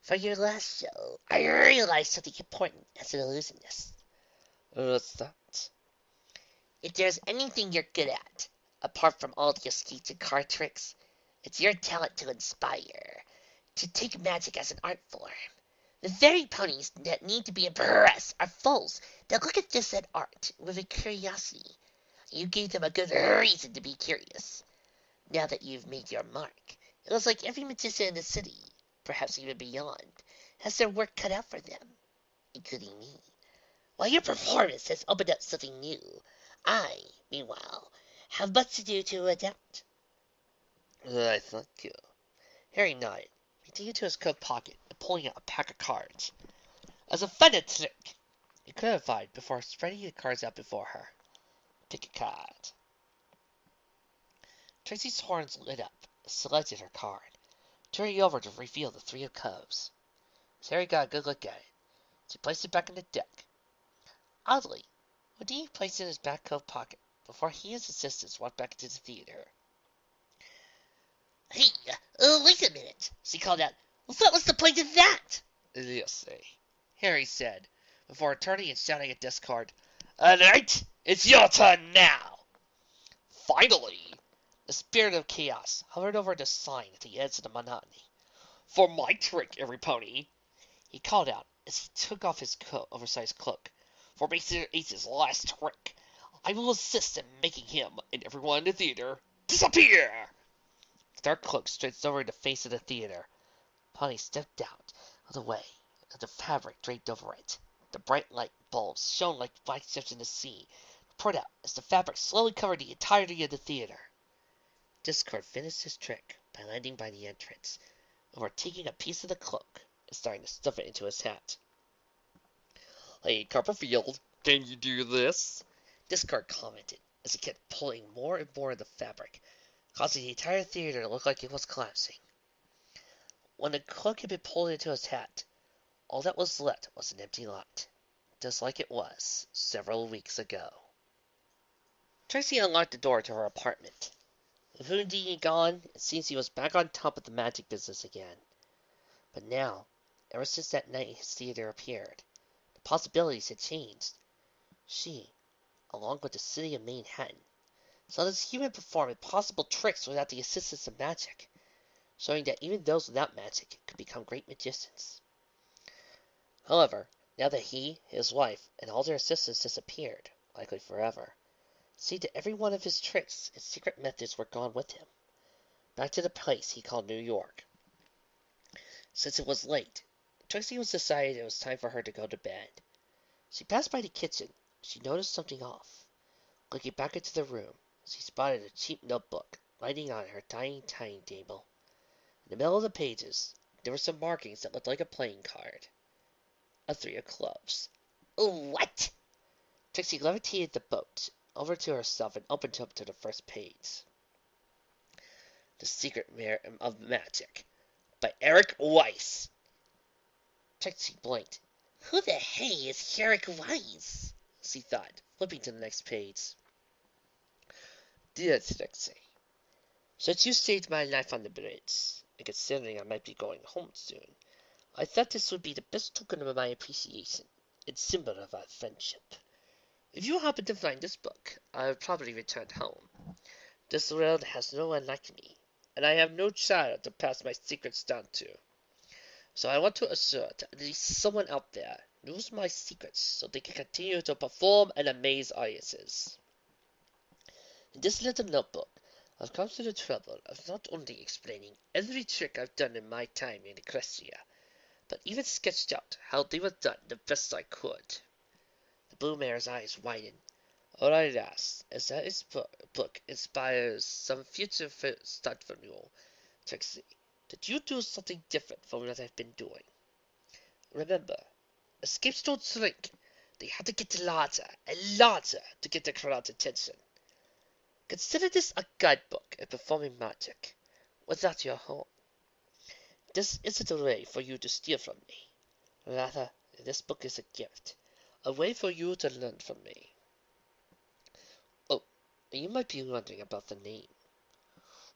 For your last show, I realized something important as an illusionist. What's that? If there's anything you're good at, apart from all your schemes and card tricks, it's your talent to inspire, to take magic as an art form. The very ponies that need to be impressed are fools that look at this as art with a curiosity. You gave them a good reason to be curious. Now that you've made your mark, it looks like every magician in the city, perhaps even beyond, has their work cut out for them, including me. While your performance has opened up something new, I, meanwhile, have much to do to adapt. I thank you. Harry nodded, reaching into his coat pocket and pulling out a pack of cards. As a fun trick, he clarified before spreading the cards out before her. Pick a card. Trixie's horns lit up, selected her card, turning over to reveal the Three of Clubs. As Harry got a good look at it, she placed it back in the deck. Oddly, Houdini placed it in his back coat pocket before he and his assistants walked back into the theater. Hey, wait a minute, she called out. What was the point of that? Yes, Harry said, before turning and shouting at Discord, Alright, it's your turn now! Finally! The spirit of chaos hovered over the sign at the edge of the Manehattan. For my trick, every pony! He called out as he took off his oversized cloak. For Mr. Ace's last trick, I will assist in making him and everyone in the theater disappear! The dark cloak stretched over the face of the theater. Pony stepped out of the way of the fabric draped over it. The bright light bulbs shone like black ships in the sea, poured out as the fabric slowly covered the entirety of the theater. Discord finished his trick by landing by the entrance, before taking a piece of the cloak and starting to stuff it into his hat. Hey, Copperfield, can you do this? Discord commented as he kept pulling more and more of the fabric, causing the entire theater to look like it was collapsing. When the cloak had been pulled into his hat, all that was left was an empty lot, just like it was several weeks ago. Trixie unlocked the door to her apartment. With Houdini gone, it seems he was back on top of the magic business again. But now, ever since that night his theater appeared, the possibilities had changed. She, along with the city of Manehattan, saw this human perform impossible tricks without the assistance of magic, showing that even those without magic could become great magicians. However, now that he, his wife, and all their assistants disappeared, likely forever, it seemed that every one of his tricks and secret methods were gone with him, back to the place he called New York. Since it was late, Trixie was decided it was time for her to go to bed. She passed by the kitchen. She noticed something off. Looking back into the room, she spotted a cheap notebook lying on her tiny table. In the middle of the pages, there were some markings that looked like a playing card. A Three of Clubs. What? Trixie levitated the boat over to herself and opened up to the first page. The Secret Merit of Magic by Ehrich Weiss. Trixie blinked. Who the hey is Ehrich Weiss? She thought, flipping to the next page. Dear Trixie, since you saved my life on the bridge, and considering I might be going home soon, I thought this would be the best token of my appreciation and symbol of our friendship. If you happen to find this book, I will probably return home. This world has no one like me, and I have no child to pass my secrets down to. So I want to assert that at least someone out there knows my secrets so they can continue to perform and amaze audiences. In this little notebook, I've come to the trouble of not only explaining every trick I've done in my time in Ecclesia, but even sketched out how they were done the best I could. The Blue Mare's eyes widened. All I ask is that this book inspires some future stunt from you, Trixie, that you do something different from what I've been doing. Remember, escapes don't shrink. They have to get larger and larger to get the crowd's attention. Consider this a guidebook in performing magic without your home. This isn't a way for you to steal from me. Rather, this book is a gift, a way for you to learn from me. Oh, you might be wondering about the name.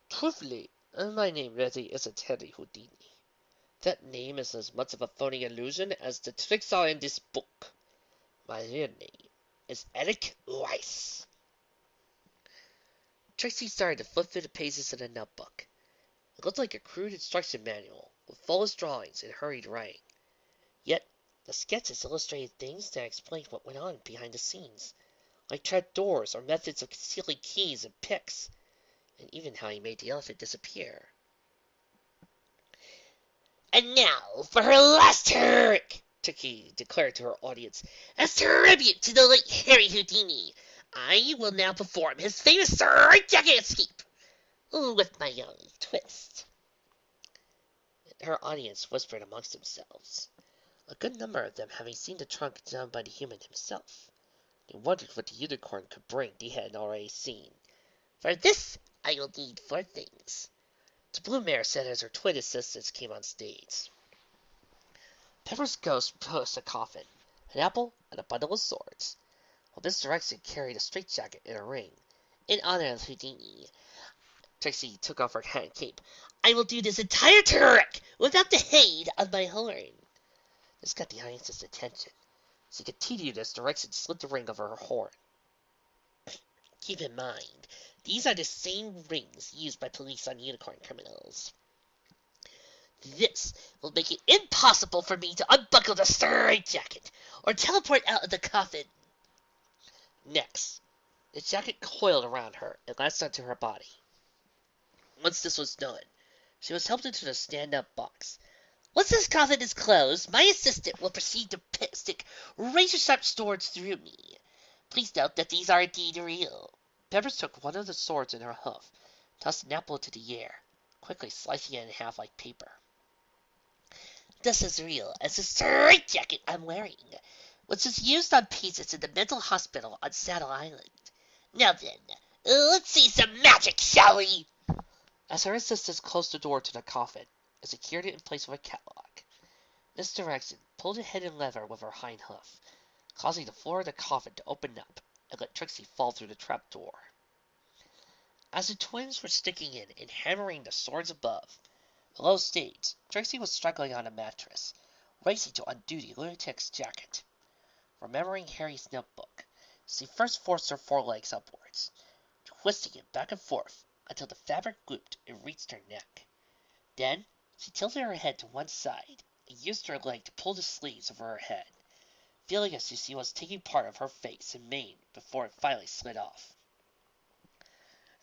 Truthfully, my name really isn't Harry Houdini. That name is as much of a phony illusion as the tricks are in this book. My real name is Ehrich Weiss. Trixie started to flip through the pages in the notebook. It looked like a crude instruction manual, with fullest drawings and hurried writing. Yet, the sketches illustrated things that explained what went on behind the scenes, like trap doors or methods of concealing keys and picks, and even how he made the elephant disappear. And now for her last trick, Trixie declared to her audience, as tribute to the late Harry Houdini. I will now perform his famous straitjacket escape, with my young twist. Her audience whispered amongst themselves, a good number of them having seen the trunk done by the human himself. They wondered what the unicorn could bring they had already seen. For this, I will need 4 things. The Blue Mare said as her twin assistants came on stage. Pepper's ghost pushed a coffin, an apple, and a bundle of swords, while Mr. Exit carried a straitjacket and a ring. In honor of Houdini, Trixie took off her hat and cape. I will do this entire trick without the aid of my horn. This got the audience's attention. As he continued, as direction slid the ring over her horn. Keep in mind, these are the same rings used by police on unicorn criminals. This will make it impossible for me to unbuckle the straitjacket or teleport out of the coffin. Next, the jacket coiled around her and latched onto her body. Once this was done, she was helped into the stand-up box. Once this coffin is closed, my assistant will proceed to stick razor-sharp swords through me. Please note that these are indeed real. Peppers took one of the swords in her hoof, tossed an apple into the air, quickly slicing it in half like paper. Just as real as the straitjacket I'm wearing, which was used on patients in the mental hospital on Saddle Island. Now then, let's see some magic, shall we? As her assistants closed the door to the coffin and secured it in place with a catlock, Miss Direction pulled a hidden lever with her hind hoof, causing the floor of the coffin to open up and let Trixie fall through the trap door. As the twins were sticking in and hammering the swords above, below stage, Trixie was struggling on a mattress, racing to undo the lunatic's jacket. Remembering Harry's notebook, she first forced her forelegs upwards, twisting it back and forth until the fabric looped and reached her neck. Then, she tilted her head to one side and used her leg to pull the sleeves over her head, feeling as if she was taking part of her face and mane before it finally slid off.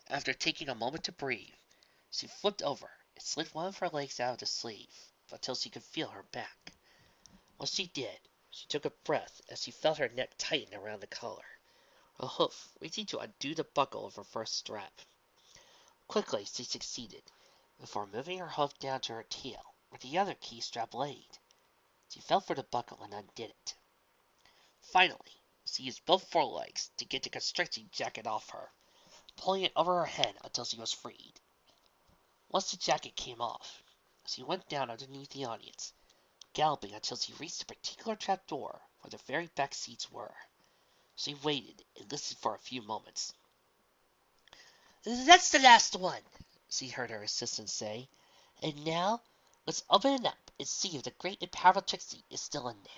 After taking a moment to breathe, she flipped over and slid one of her legs out of the sleeve until she could feel her back. Once she did, she took a breath as she felt her neck tighten around the collar, her hoof reaching to undo the buckle of her first strap. Quickly, she succeeded, before moving her hoof down to her tail, where the other key strap laid. She felt for the buckle and undid it. Finally, she used both forelegs to get the constricting jacket off her, pulling it over her head until she was freed. Once the jacket came off, she went down underneath the audience, galloping until she reached the particular trap door where the very back seats were. She waited and listened for a few moments. That's the last one, she heard her assistant say. And now, let's open it up and see if the Great and Powerful Trixie is still in there.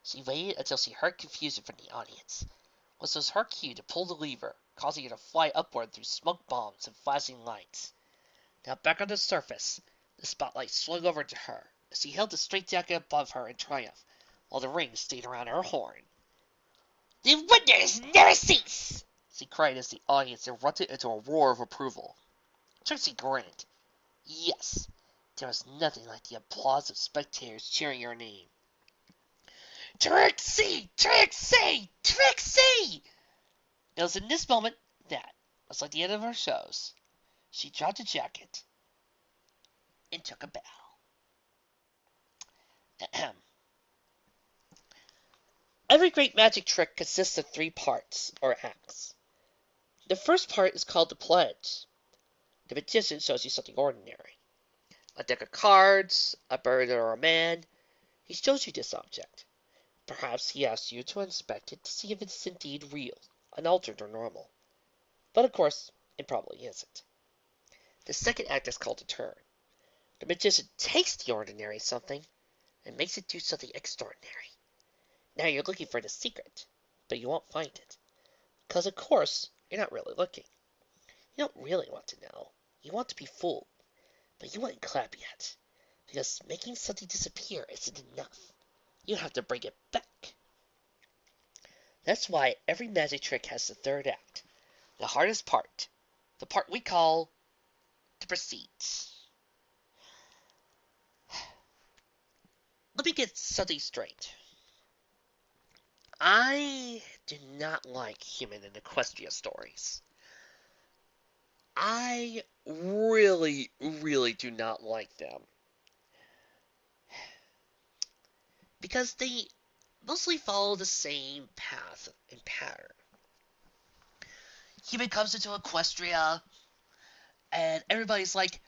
She waited until she heard confusion from the audience, which was her cue to pull the lever, causing it to fly upward through smoke bombs and flashing lights. Now back on the surface, the spotlight swung over to her as she held the straitjacket above her in triumph, while the ring stayed around her horn. The wonders never cease, she cried as the audience erupted into a roar of approval. Trixie grinned. Yes, there was nothing like the applause of spectators cheering her name. Trixie! Trixie! Trixie! It was in this moment that, much like the end of her shows, she dropped the jacket and took a bow. Ahem. Every great magic trick consists of 3 parts, or acts. The first part is called the pledge. The magician shows you something ordinary. A deck of cards, a bird or a man, He shows you this object. Perhaps he asks you to inspect it to see if it's indeed real, unaltered, or normal. But of course, it probably isn't. The second act is called a turn. The magician takes the ordinary something and makes it do something extraordinary. Now you're looking for the secret, but you won't find it. Because, of course, you're not really looking. You don't really want to know. You want to be fooled, but you wouldn't clap yet. Because making something disappear isn't enough. You have to bring it back. That's why every magic trick has the third act, the hardest part, the part we call the proceeds. Let me get something straight. I do not like human and equestria stories. I really, really do not like them. Because they mostly follow the same path and pattern. Human comes into Equestria, and everybody's like,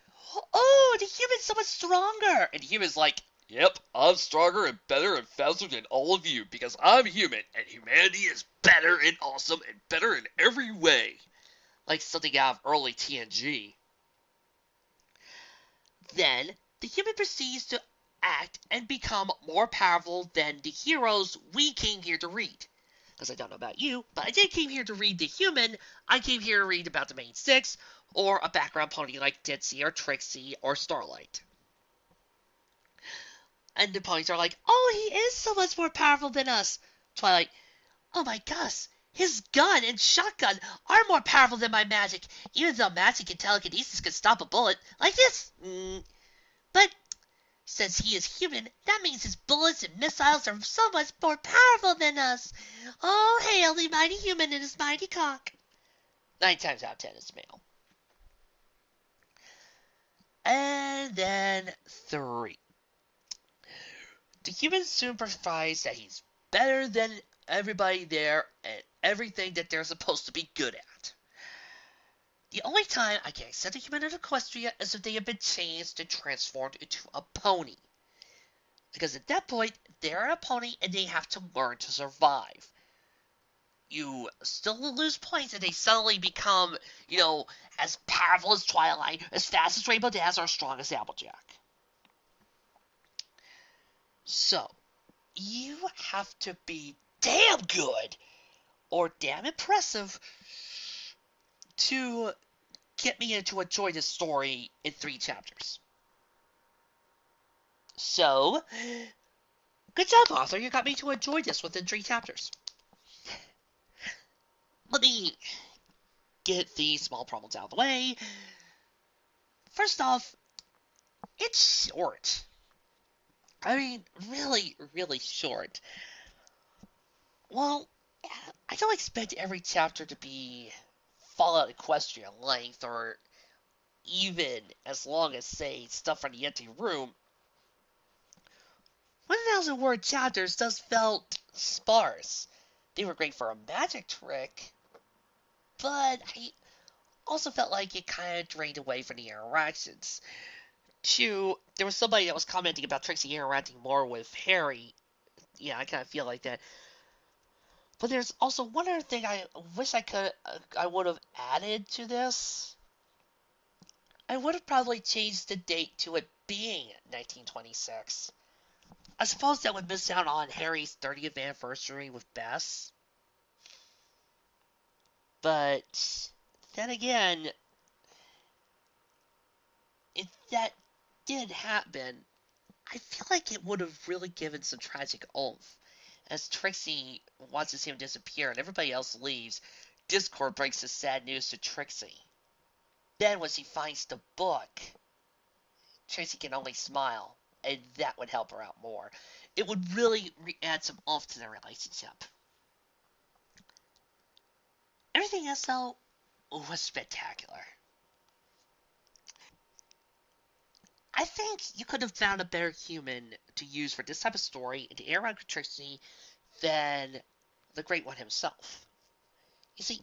oh, the human's so much stronger! And the human's like, Yep, I'm stronger and better and faster than all of you because I'm human and humanity is better and awesome and better in every way. like something out of early TNG. Then, the human proceeds to act and become more powerful than the heroes we came here to read. Because I don't know about you, but I didn't came here to read the human, I came here to read about the main six, or a background pony like Ditzy or Trixie or Starlight. And the ponies are like, oh, he is so much more powerful than us. Twilight, oh my gosh, his gun and shotgun are more powerful than my magic, even though magic and telekinesis can stop a bullet, like this. But since he is human, that means his bullets and missiles are so much more powerful than us. Oh, hail the mighty human and his mighty cock. 9 times out of 10 it's male. And then 3. The human soon provides that he's better than everybody there at everything that they're supposed to be good at. The only time I can accept a human in Equestria is if they have been changed and transformed into a pony. Because at that point, they're a pony and they have to learn to survive. You still lose points and they suddenly become, as powerful as Twilight, as fast as Rainbow Dazzler, as strong as Applejack. So, you have to be damn good or damn impressive to get me to enjoy this story in 3 chapters. So, good job, author. You got me to enjoy this within 3 chapters. Let me get these small problems out of the way. First off, it's short. I mean, really, really short. Well, I don't expect every chapter to be Fallout Equestria length or even as long as, say, Stuff from the Empty Room. 1,000 word chapters does felt sparse. They were great for a magic trick, but I also felt like it kind of drained away from the interactions. 2, there was somebody that was commenting about Trixie interacting more with Harry. Yeah, I kind of feel like that. But there's also one other thing I wish I would have added to this. I would have probably changed the date to it being 1926. I suppose that would miss out on Harry's 30th anniversary with Bess. But then again, if that did happen, I feel like it would have really given some tragic oomph. As Trixie watches him disappear and everybody else leaves, Discord breaks the sad news to Trixie. Then when she finds the book, Trixie can only smile, and that would help her out more. It would really add some oomph to their relationship. Everything else, though, was spectacular. I think you could have found a better human to use for this type of story and to air around Trixie than the Great One himself. You see,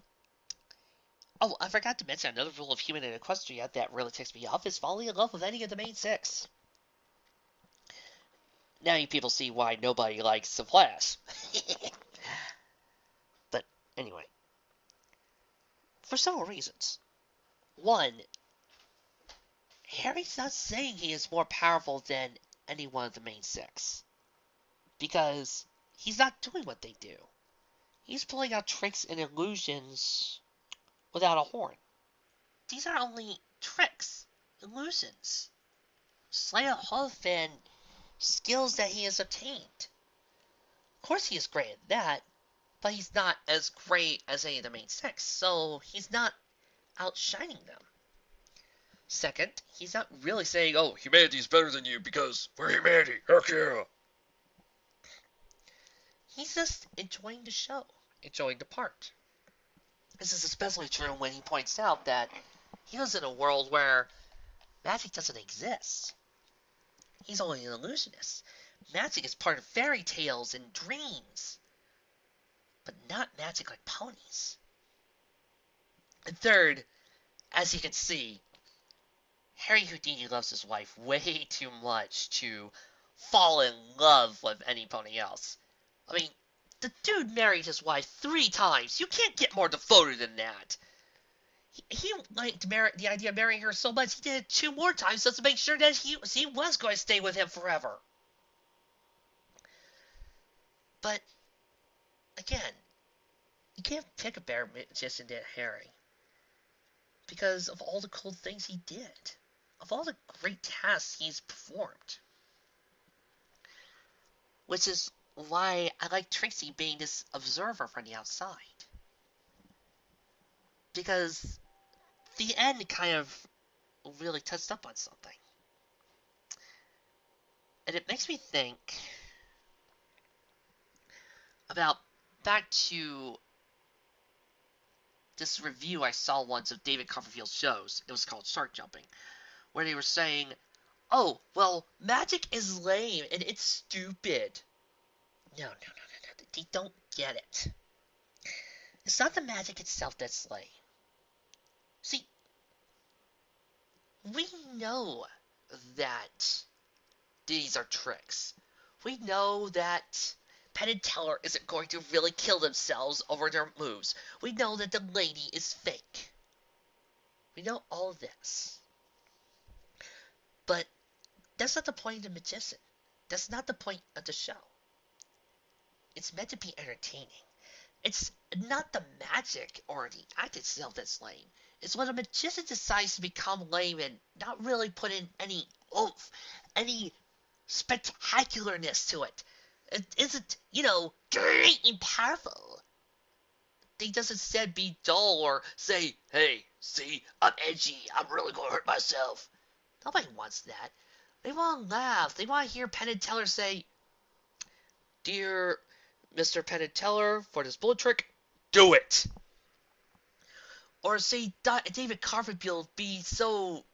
oh, I forgot to mention another rule of human in Equestria that really ticks me off is falling in love with any of the main 6. Now you people see why nobody likes the Flash. But anyway, for several reasons. One, Harry's not saying he is more powerful than any one of the main six. Because he's not doing what they do. He's pulling out tricks and illusions without a horn. These are only tricks, illusions, sleight of hand, and skills that he has obtained. Of course he is great at that, but he's not as great as any of the main six, so he's not outshining them. Second, he's not really saying, oh, Humanity's better than you because we're humanity. Heck yeah. he's just enjoying the show, enjoying the part. This is especially true when he points out that he lives in a world where magic doesn't exist. He's only an illusionist. Magic is part of fairy tales and dreams, but not magic like ponies. And third, as you can see, Harry Houdini loves his wife way too much to fall in love with anybody else. I mean, the dude married his wife 3 times. You can't get more devoted than that. He liked the idea of marrying her so much he did it 2 more times just to make sure that she was going to stay with him forever. But, again, you can't pick a better magician than Harry. Because of all the cool things he did. Of all the great tasks he's performed. Which is why I like Trixie being this observer from the outside. Because the end kind of really touched up on something. And it makes me think about back to this review I saw once of David Copperfield's shows. It was called Shark Jumping, where they were saying, oh, well, magic is lame and it's stupid. No. They don't get it. It's not the magic itself that's lame. See, we know that these are tricks. We know that Penn and Teller isn't going to really kill themselves over their moves. We know that the lady is fake. We know all of this. But that's not the point of the magician. That's not the point of the show. It's meant to be entertaining. It's not the magic or the act itself that's lame. It's when a magician decides to become lame and not really put in any oomph, any spectacularness to it. It isn't, great and powerful. They just instead be dull or say, hey, see, I'm edgy, I'm really going to hurt myself. Nobody wants that. They want to laugh. They want to hear Penn and Teller say, dear Mr. Penn and Teller, for this bullet trick, do it. Or say David Copperfield be so,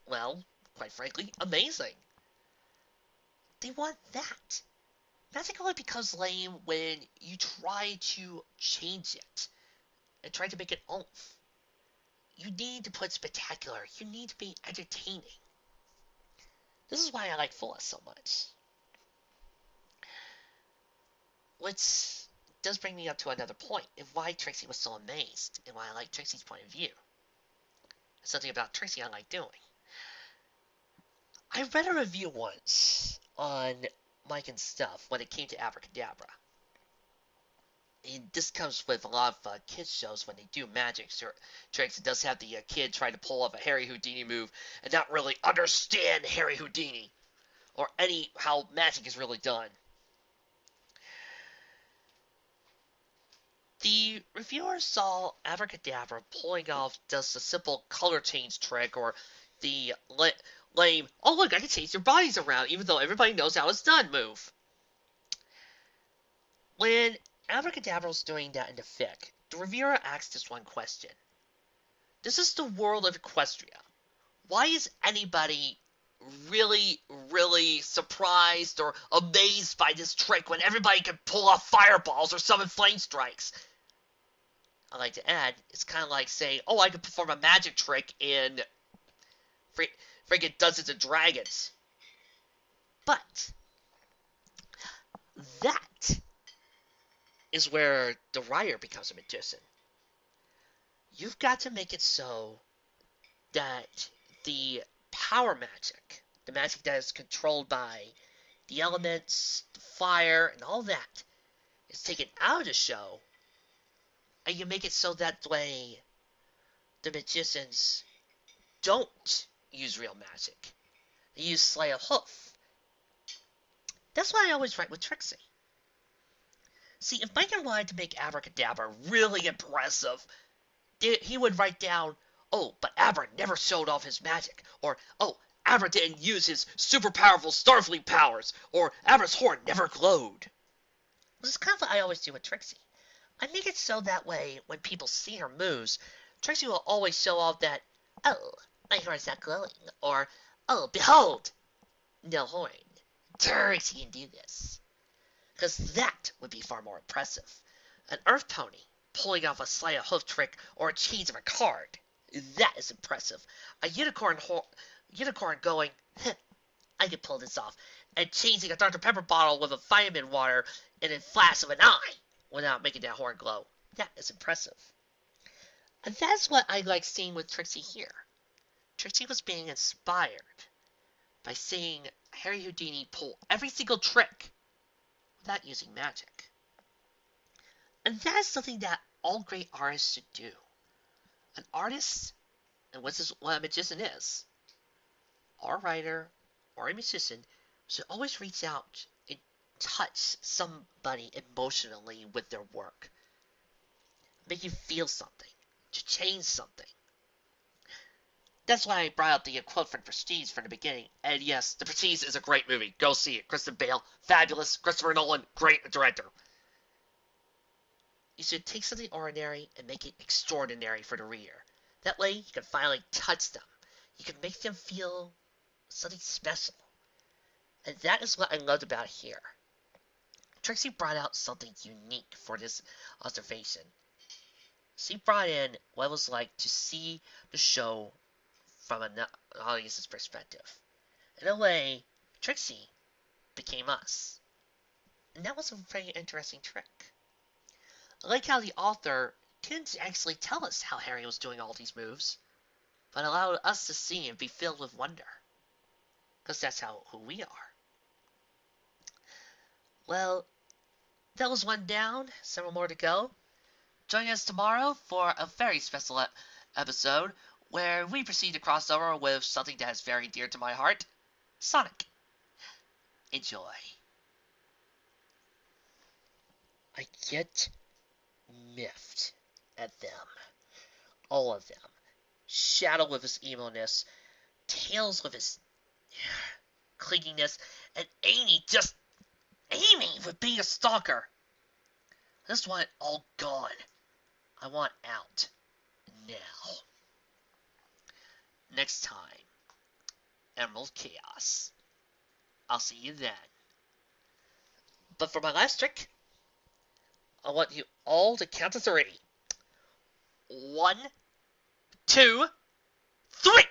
well, quite frankly, amazing. They want that. Magic only becomes lame when you try to change it and try to make it oomph. You need to put spectacular. You need to be entertaining. This is why I like Full so much. Which does bring me up to another point of why Trixie was so amazed and why I like Trixie's point of view. There's something about Trixie I like doing. I read a review once on Mike and Stuff when it came to Abracadabra. And this comes with a lot of kids shows when they do magic tricks. It does have the kid trying to pull off a Harry Houdini move and not really understand Harry Houdini or how magic is really done. The reviewer saw Abracadabra pulling off just a simple color change trick or the lame, oh look, I can change your bodies around even though everybody knows how it's done move. When Abracadabra was doing that in the fic, the reviewer asked this one question. This is the world of Equestria. Why is anybody really, really surprised or amazed by this trick when everybody can pull off fireballs or summon flame strikes? I like to add, it's kind of like saying, oh, I can perform a magic trick in friggin' Dungeons and Dragons. But that is where the writer becomes a magician. You've got to make it so that the power magic, the magic that is controlled by the elements, the fire, and all that, is taken out of the show, and you make it so that way the magicians don't use real magic. They use sleight of hoof. That's why I always write with Trixie. See, if Mike wanted to make Abracadabra really impressive, he would write down, oh, but Abra never showed off his magic, or, oh, Abra didn't use his super powerful Starfleet powers, or Abra's horn never glowed. This is kind of what I always do with Trixie. I make it so that way, when people see her moves, Trixie will always show off that, oh, my horn's not glowing, or, oh, behold, no horn. Trixie can do this. Because that would be far more impressive. An Earth Pony pulling off a sleight of hoof trick or a change of a card. That is impressive. A unicorn going, I can pull this off, and changing a Dr. Pepper bottle with a vitamin water in a flash of an eye without making that horn glow. That is impressive. And that's what I like seeing with Trixie here. Trixie was being inspired by seeing Harry Houdini pull every single trick without using magic. And that is something that all great artists should do. An artist, and what a magician is, or a writer, or a musician, should always reach out and touch somebody emotionally with their work. Make you feel something, to change something. That's why I brought up the quote from Prestige from the beginning. And yes, The Prestige is a great movie. Go see it. Kristen Bale, fabulous. Christopher Nolan, great director. You should take something ordinary and make it extraordinary for the reader. That way, you can finally touch them. You can make them feel something special. And that is what I loved about here. Trixie brought out something unique for this observation. She brought in what it was like to see the show from an audience's perspective. In a way, Trixie became us. And that was a very interesting trick. I like how the author didn't actually tell us how Harry was doing all these moves, but allowed us to see and be filled with wonder. Because that's who we are. Well, that was one down, several more to go. Join us tomorrow for a very special episode where we proceed to cross over with something that is very dear to my heart, Sonic. Enjoy. I get miffed at them. All of them. Shadow with his emo-ness, Tails with his clinginess, and Amy with being a stalker. I just want it all gone. I want out. Now. Next time, Emerald Chaos. I'll see you then. But for my last trick, I want you all to count to 3. 1, 2, 3!